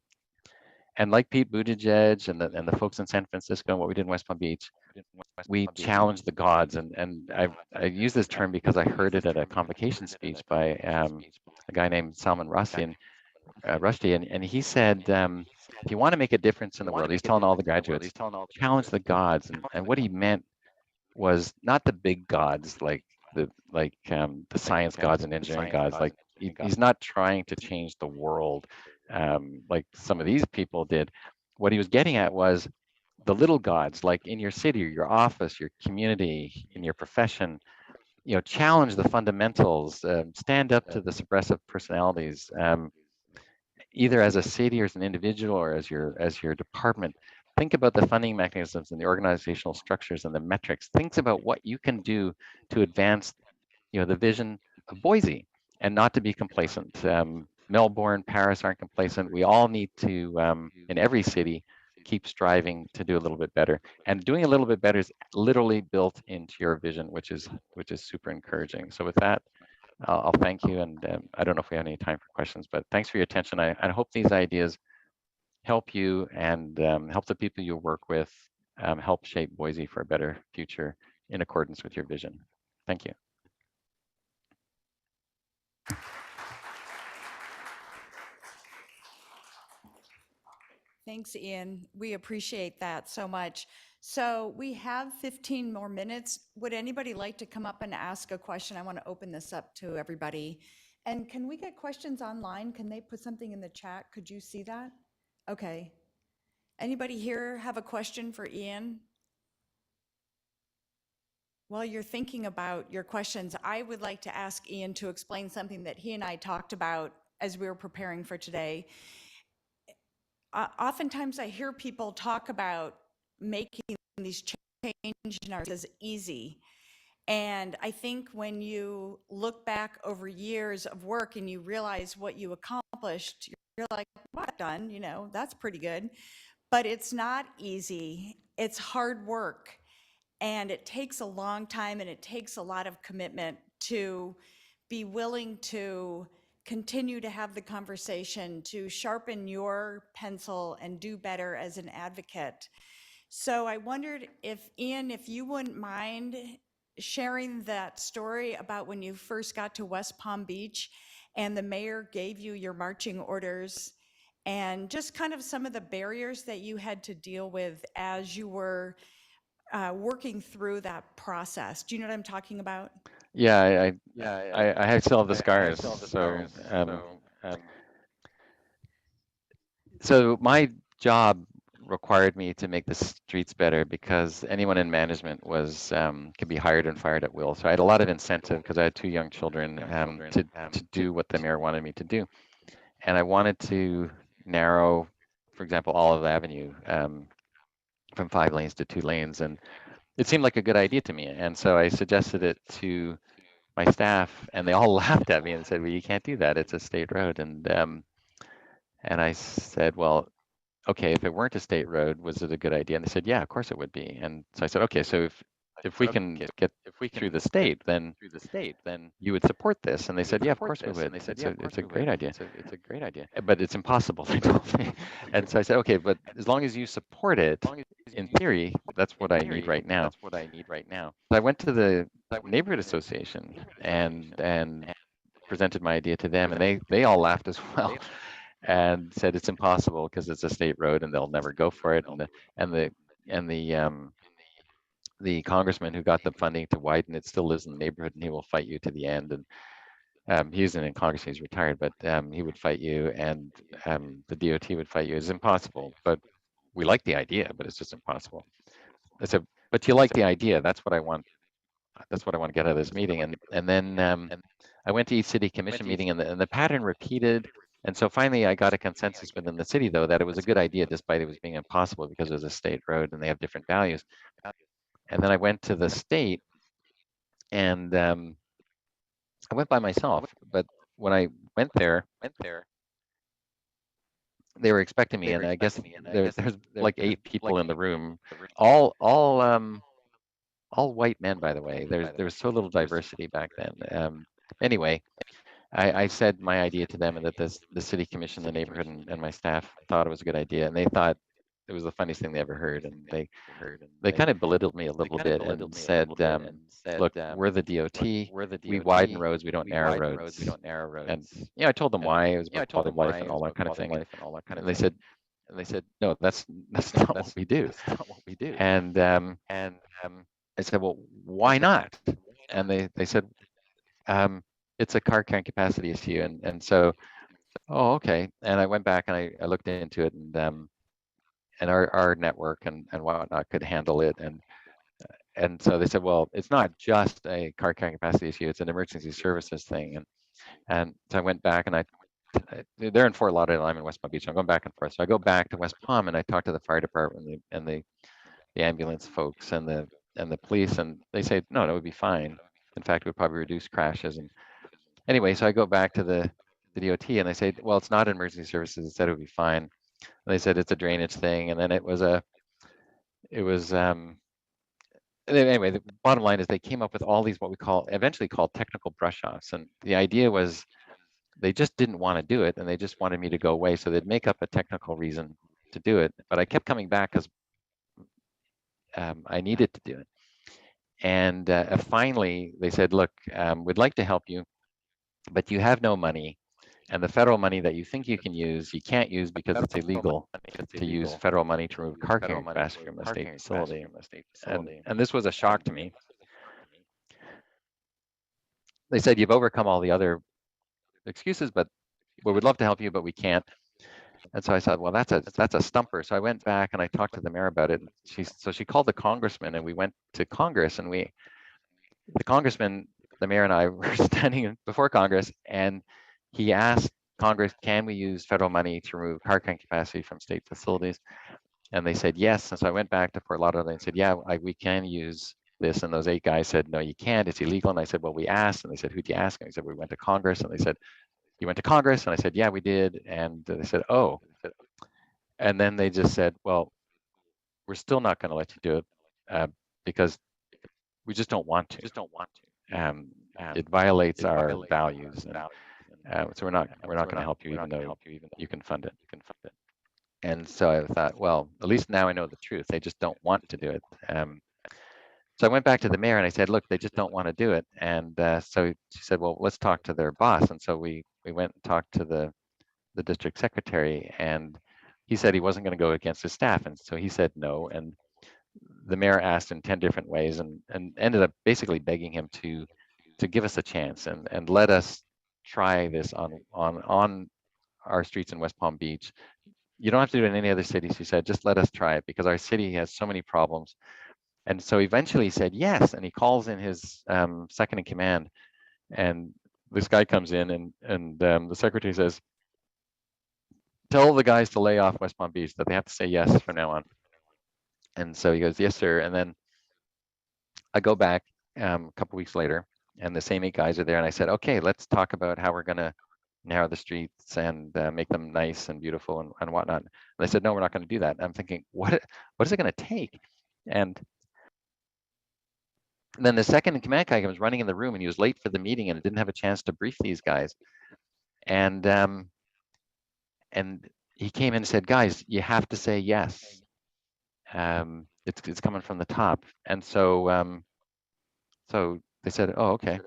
And like Pete Buttigieg and the folks in San Francisco and what we did in West Palm Beach, we challenged the gods. And I use this term because I heard it at a convocation speech by a guy named Salman Rushdie. And he said, if you want to make a difference in the world, he's telling all the graduates, challenge the gods. And what he meant was not the big gods like the science gods and engineering gods. Like he's not trying to change the world like some of these people did. What he was getting at was the little gods, like in your city, or your office, your community, in your profession. Challenge the fundamentals, stand up to the suppressive personalities, either as a city or as an individual or as your department. Think about the funding mechanisms and the organizational structures and the metrics. Think about what you can do to advance, the vision of Boise, and not to be complacent. Melbourne, Paris aren't complacent. We all need to, in every city, keep striving to do a little bit better. And doing a little bit better is literally built into your vision, which is super encouraging. So with that, I'll thank you, and I don't know if we have any time for questions, but thanks for your attention. I hope these ideas help you and help the people you work with, help shape Boise for a better future in accordance with your vision. Thank you. Thanks, Ian. We appreciate that so much. So we have 15 more minutes. Would anybody like to come up and ask a question? I want to open this up to everybody. And can we get questions online? Can they put something in the chat? Could you see that? Okay. Anybody here have a question for Ian? While you're thinking about your questions, I would like to ask Ian to explain something that he and I talked about as we were preparing for today. Oftentimes I hear people talk about making these changes in our as easy. And I think when you look back over years of work and you realize what you accomplished, you're like, well, done, that's pretty good. But it's not easy. It's hard work. And it takes a long time and it takes a lot of commitment to be willing to continue to have the conversation, to sharpen your pencil and do better as an advocate. So I wondered if, Ian, if you wouldn't mind sharing that story about when you first got to West Palm Beach and the mayor gave you your marching orders and just kind of some of the barriers that you had to deal with as you were working through that process. Do you know what I'm talking about? Yeah, I still have the scars. So my job required me to make the streets better because anyone in management was could be hired and fired at will. So I had a lot of incentive because I had two young children to do what the mayor wanted me to do, and I wanted to narrow, for example, Olive Avenue from 5 lanes to 2 lanes, and it seemed like a good idea to me. And so I suggested it to my staff, and they all laughed at me and said, "Well, you can't do that. It's a state road." And I said, "Well, okay, if it weren't a state road, was it a good idea?" And they said, "Yeah, of course it would be." And so I said, "Okay, so if we can get through the state, then you would support this." And they said, "Yeah, of course we would. It's a great idea." But it's impossible, they told me. And so I said, "Okay, but as long as you support it, in theory, that's what I need right now." So I went to the neighborhood association and presented my idea to them, and they all laughed as well and said it's impossible because it's a state road and they'll never go for it. And the and the congressman who got the funding to widen it still lives in the neighborhood, and he will fight you to the end. And he isn't in Congress; he's retired, but he would fight you, and the DOT would fight you. It's impossible, but we like the idea, but it's just impossible. I said, "But you like the idea? That's what I want. That's what I want to get out of this meeting." And then I went to each city commission meeting, and the pattern repeated. And so finally, I got a consensus within the city, though, that it was a good idea, despite it was being impossible because it was a state road and they have different values. And then I went to the state, and I went by myself. But when I went there, they were expecting me, and I guess there's like 8 people in the room, all all white men, by the way. There was so little diversity back then. Anyway, I said my idea to them, and that the city commission, the neighborhood, and my staff thought it was a good idea, and they thought it was the funniest thing they ever heard. And they kind of belittled me a little bit and said, "Look, we're the DOT. We widen roads. We don't narrow roads." And I told them why. It was about quality of life and all that kind of thing. And they said, "No, that's not what we do." And I said, "Well, why not?" And they said, "It's a car carrying capacity issue." And so, oh, okay. And I went back and I looked into it, and our network and whatnot could handle it. And so they said, "Well, it's not just a car carrying capacity issue; it's an emergency services thing." And so I went back, and they're in Fort Lauderdale, I'm in West Palm Beach. I'm going back and forth. So I go back to West Palm, and I talk to the fire department and the ambulance folks and the police, and they say, no, it would be fine. In fact, it would probably reduce crashes. And anyway, so I go back to the DOT, and they say, well, it's not emergency services. It said it would be fine. And they said it's a drainage thing. And then it was anyway, the bottom line is they came up with all these what we eventually called technical brush-offs. And the idea was they just didn't want to do it, and they just wanted me to go away. So they'd make up a technical reason to do it. But I kept coming back because I needed to do it. And finally, they said, look, we'd like to help you, but you have no money. And the federal money that you think you can use, you can't use because it's illegal to use federal money to remove car carrying capacity from a state facility. And this was a shock to me. They said, you've overcome all the other excuses, but we would love to help you, but we can't. And so I said, well, that's a stumper. So I went back and I talked to the mayor about it. So she called the congressman, and we went to Congress, and the congressman, the mayor, and I were standing before Congress, and he asked Congress, can we use federal money to remove car carrying capacity from state facilities? And they said yes. And so I went back to Fort Lauderdale and said, yeah, we can use this. And those 8 guys said, no, you can't, it's illegal. And I said, well, we asked. And they said, who'd you ask? And I said, we went to Congress. And they said, you went to Congress? And I said, yeah, we did. And they said, oh. And then they just said, well, we're still not going to let you do it because we just don't want to. it violates our values, and so we're not going to help you, even though you can fund it. And so I thought, well, at least now I know the truth. They just don't want to do it. So I went back to the mayor and I said, look, they just don't want to do it. And so she said, well, let's talk to their boss. And so we went and talked to the district secretary, and he said he wasn't going to go against his staff. And so he said no. And the mayor asked in 10 different ways, and ended up basically begging him to give us a chance and let us try this on our streets in West Palm Beach. You don't have to do it in any other cities, he said, just let us try it because our city has so many problems. And so eventually he said yes, and he calls in his second in command, and this guy comes in, and the secretary says, tell the guys to lay off West Palm Beach, that they have to say yes from now on. And so he goes, yes, sir. And then I go back a couple weeks later, and the same 8 guys are there, and I said, okay, let's talk about how we're going to narrow the streets and make them nice and beautiful and whatnot. And they said, no, we're not going to do that. And I'm thinking, what is it going to take? And then the second in command guy was running in the room, and he was late for the meeting, and didn't have a chance to brief these guys. And he came in and said, guys, you have to say yes. It's coming from the top. And so so they said, oh, okay.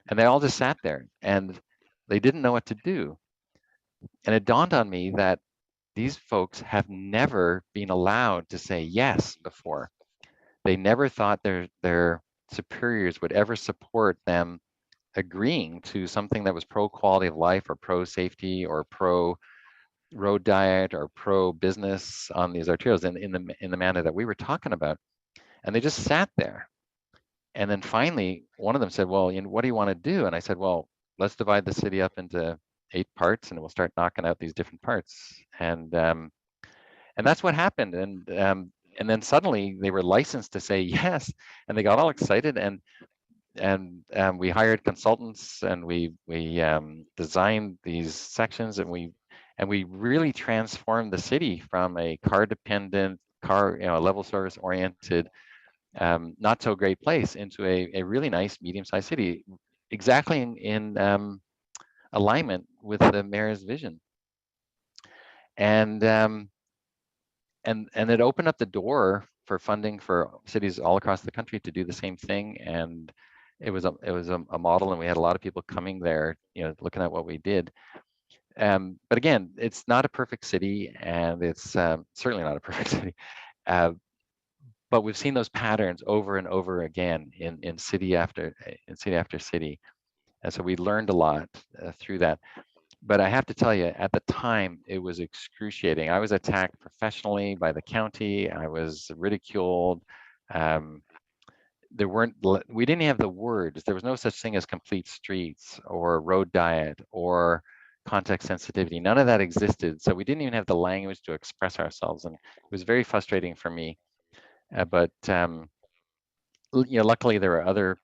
And they all just sat there, and they didn't know what to do. And it dawned on me that these folks have never been allowed to say yes before. They never thought their superiors would ever support them agreeing to something that was pro quality of life or pro safety or pro road diet or pro business on these arterials in the manner that we were talking about. And they just sat there. And then finally, one of them said, well, what do you want to do? And I said, well, let's divide the city up into 8 parts, and we'll start knocking out these different parts. And that's what happened. And then suddenly they were licensed to say yes, and they got all excited. And we hired consultants, and we designed these sections, and we really transformed the city from a car dependent, level service oriented, not so great place into a really nice medium-sized city, exactly in alignment with the mayor's vision. And it opened up the door for funding for cities all across the country to do the same thing. And it was a model, and we had a lot of people coming there, looking at what we did. But again, it's not a perfect city, and it's certainly not a perfect city. But we've seen those patterns over and over again in city after city. And so we learned a lot through that. But I have to tell you, at the time, it was excruciating. I was attacked professionally by the county. I was ridiculed. We didn't have the words. There was no such thing as complete streets or road diet or context sensitivity. None of that existed. So we didn't even have the language to express ourselves. And it was very frustrating for me. But luckily there were other,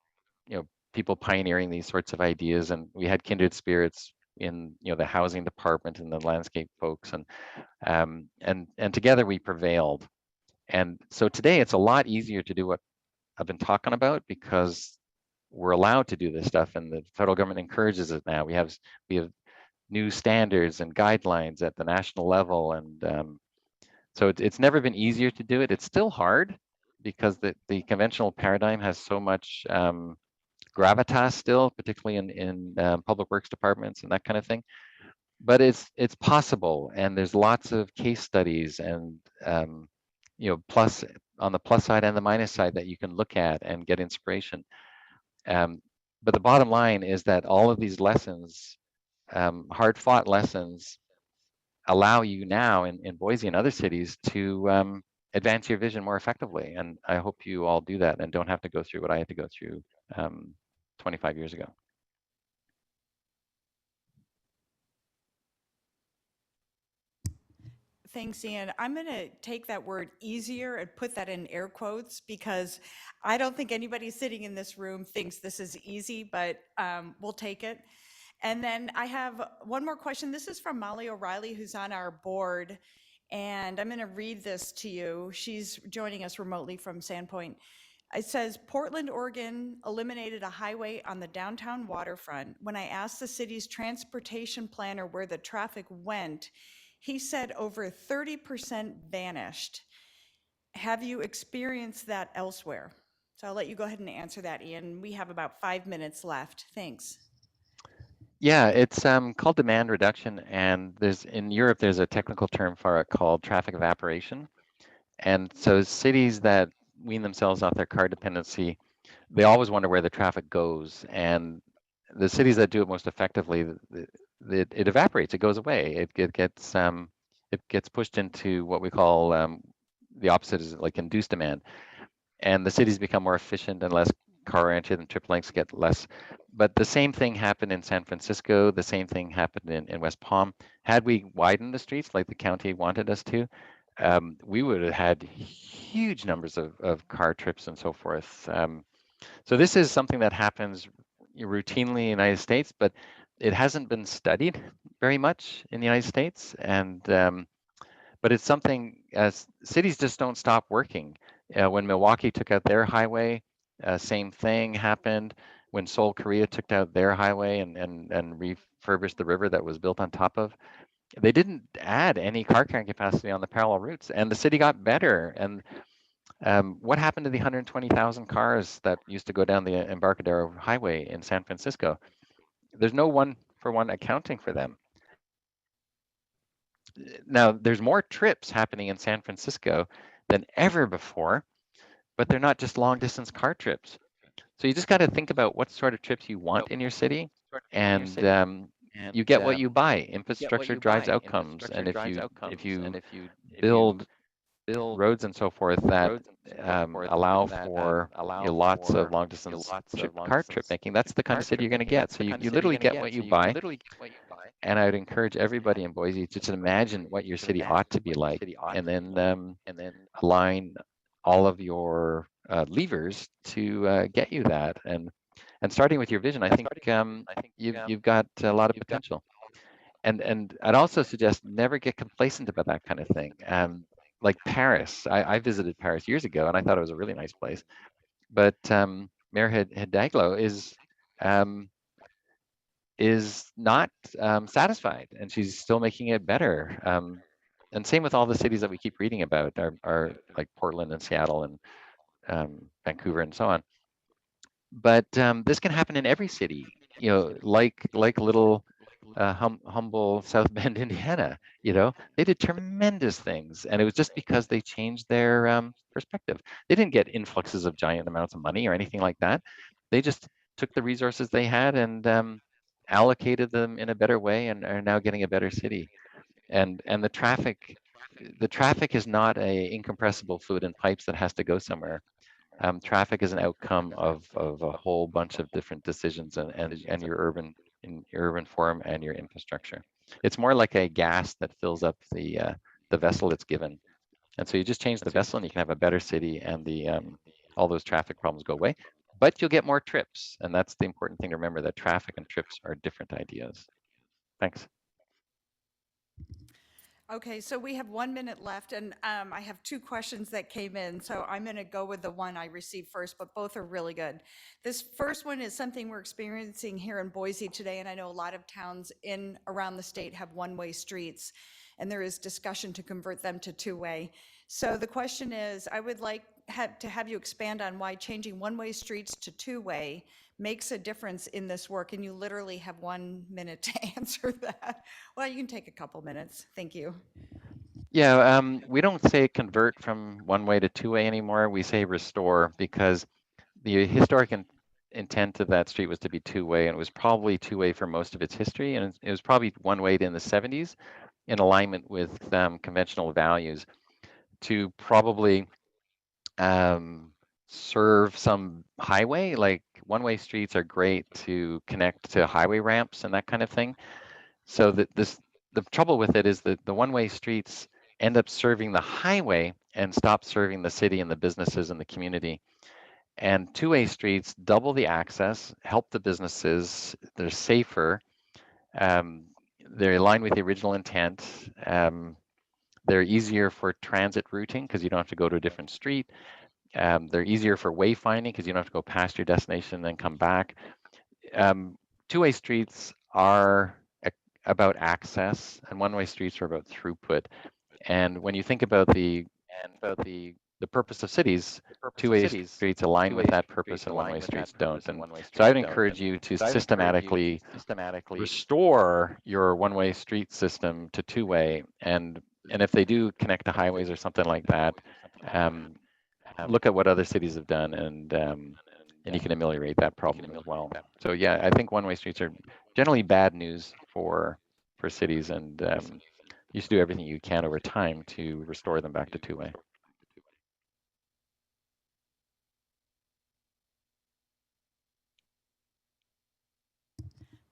people pioneering these sorts of ideas, and we had kindred spirits in, the housing department and the landscape folks, and together we prevailed. And so today it's a lot easier to do what I've been talking about, because we're allowed to do this stuff, and the federal government encourages it now. We have new standards and guidelines at the national level, and so it's never been easier to do it. It's still hard because the conventional paradigm has so much gravitas still, particularly in public works departments and that kind of thing. But it's possible, and there's lots of case studies, and plus on the plus side and the minus side that you can look at and get inspiration. But the bottom line is that all of these lessons, hard-fought lessons, allow you now in Boise and other cities to advance your vision more effectively. And I hope you all do that and don't have to go through what I had to go through 25 years ago. Thanks, Ian. I'm going to take that word easier and put that in air quotes, because I don't think anybody sitting in this room thinks this is easy, but we'll take it. And then I have one more question. This is from Molly O'Reilly, who's on our board, and I'm going to read this to you. She's joining us remotely from Sandpoint. It says Portland, Oregon eliminated a highway on the downtown waterfront. When I asked the city's transportation planner where the traffic went, he said over 30% vanished. Have you experienced that elsewhere? So I'll let you go ahead and answer that, Ian. We have about 5 minutes left. Thanks. Yeah, it's called demand reduction, and in Europe there's a technical term for it called traffic evaporation. And so cities that wean themselves off their car dependency, they always wonder where the traffic goes. And the cities that do it most effectively, it evaporates, it goes away. It gets pushed into what we call the opposite is like induced demand. And the cities become more efficient and less car-oriented, and trip lengths get less. But the same thing happened in San Francisco. The same thing happened in West Palm. Had we widened the streets like the county wanted us to, we would have had huge numbers of car trips and so forth. So this is something that happens routinely in the United States, but it hasn't been studied very much in the United States. And but it's something cities just don't stop working. When Milwaukee took out their highway, same thing happened. When Seoul, Korea took out their highway and refurbished the river that was built on top of, they didn't add any car carrying capacity on the parallel routes, and the city got better. And what happened to the 120,000 cars that used to go down the Embarcadero Highway in San Francisco? There's no one-for-one accounting for them. Now, there's more trips happening in San Francisco than ever before, but they're not just long-distance car trips. So you just got to think about what sort of trips you want in your city, and you get what you buy. Infrastructure drives outcomes, and if you build roads and so forth that allow for lots of long-distance car trip making, that's the kind of city you're going to get. So you literally get what you buy. And I would encourage everybody in Boise to just imagine what your city ought to be like, and then align all of your levers to get you that. And starting with your vision, I think you've got a lot of potential. And I'd also suggest never get complacent about that kind of thing. Like Paris, I visited Paris years ago, and I thought it was a really nice place. But Mayor Hidalgo is not satisfied, and she's still making it better. And same with all the cities that we keep reading about, are like Portland and Seattle and Vancouver and so on. But this can happen in every city, like little humble South Bend, Indiana. They did tremendous things, and it was just because they changed their perspective. They didn't get influxes of giant amounts of money or anything like that. They just took the resources they had and allocated them in a better way, and are now getting a better city. And the traffic is not a incompressible fluid in pipes that has to go somewhere. Traffic is an outcome of a whole bunch of different decisions and your urban form and your infrastructure. It's more like a gas that fills up the vessel it's given. And so you just change the vessel and you can have a better city, and all those traffic problems go away. But you'll get more trips, and that's the important thing to remember, that traffic and trips are different ideas. Thanks. Okay, so we have 1 minute left, and I have two questions that came in. So I'm going to go with the one I received first, but both are really good. This first one is something we're experiencing here in Boise today, and I know a lot of towns around the state have one-way streets, and there is discussion to convert them to two-way. So the question is, I would like to have you expand on why changing one-way streets to two-way makes a difference in this work, and you literally have 1 minute to answer that. Well, you can take a couple minutes. Thank you. Yeah, we don't say convert from one-way to two-way anymore. We say restore, because the historic intent of that street was to be two-way, and it was probably two-way for most of its history, and it was probably one-way in the 70s, in alignment with conventional values, to probably serve some highway. Like, one-way streets are great to connect to highway ramps and that kind of thing. So the trouble with it is that the one-way streets end up serving the highway and stop serving the city and the businesses and the community. And two-way streets double the access, help the businesses, they're safer, they're aligned with the original intent, they're easier for transit routing because you don't have to go to a different street. They're easier for wayfinding because you don't have to go past your destination and then come back. Two-way streets are about access, and one-way streets are about throughput. And when you think about the purpose of cities, two-way streets align with that purpose and one-way streets don't. And so I would encourage you to systematically restore your one-way street system to two-way. And if they do connect to highways or something like that, look at what other cities have done, and you can ameliorate that problem as well. So yeah, I think one-way streets are generally bad news for cities, and you should do everything you can over time to restore them back to two-way.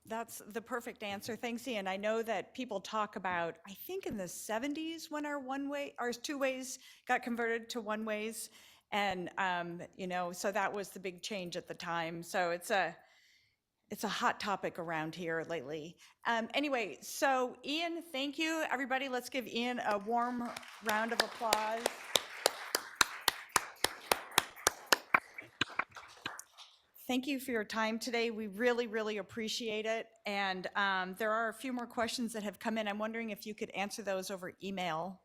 That's the perfect answer. Thanks, Ian. I know that people talk about, I think in the 70s when our two-ways got converted to one-ways. And, so that was the big change at the time. So it's a hot topic around here lately. Anyway, so Ian, thank you. Everybody, let's give Ian a warm round of applause. Thank you for your time today. We really, really appreciate it. And there are a few more questions that have come in. I'm wondering if you could answer those over email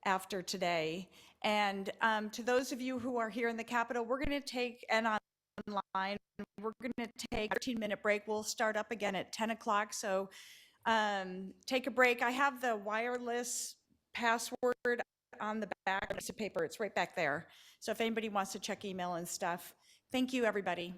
after today. And to those of you who are here in the Capitol, we're going to take, and online, we're going to take a 13-minute break. We'll start up again at 10 o'clock. So take a break. I have the wireless password on the back of the piece of paper. It's right back there. So if anybody wants to check email and stuff, thank you, everybody.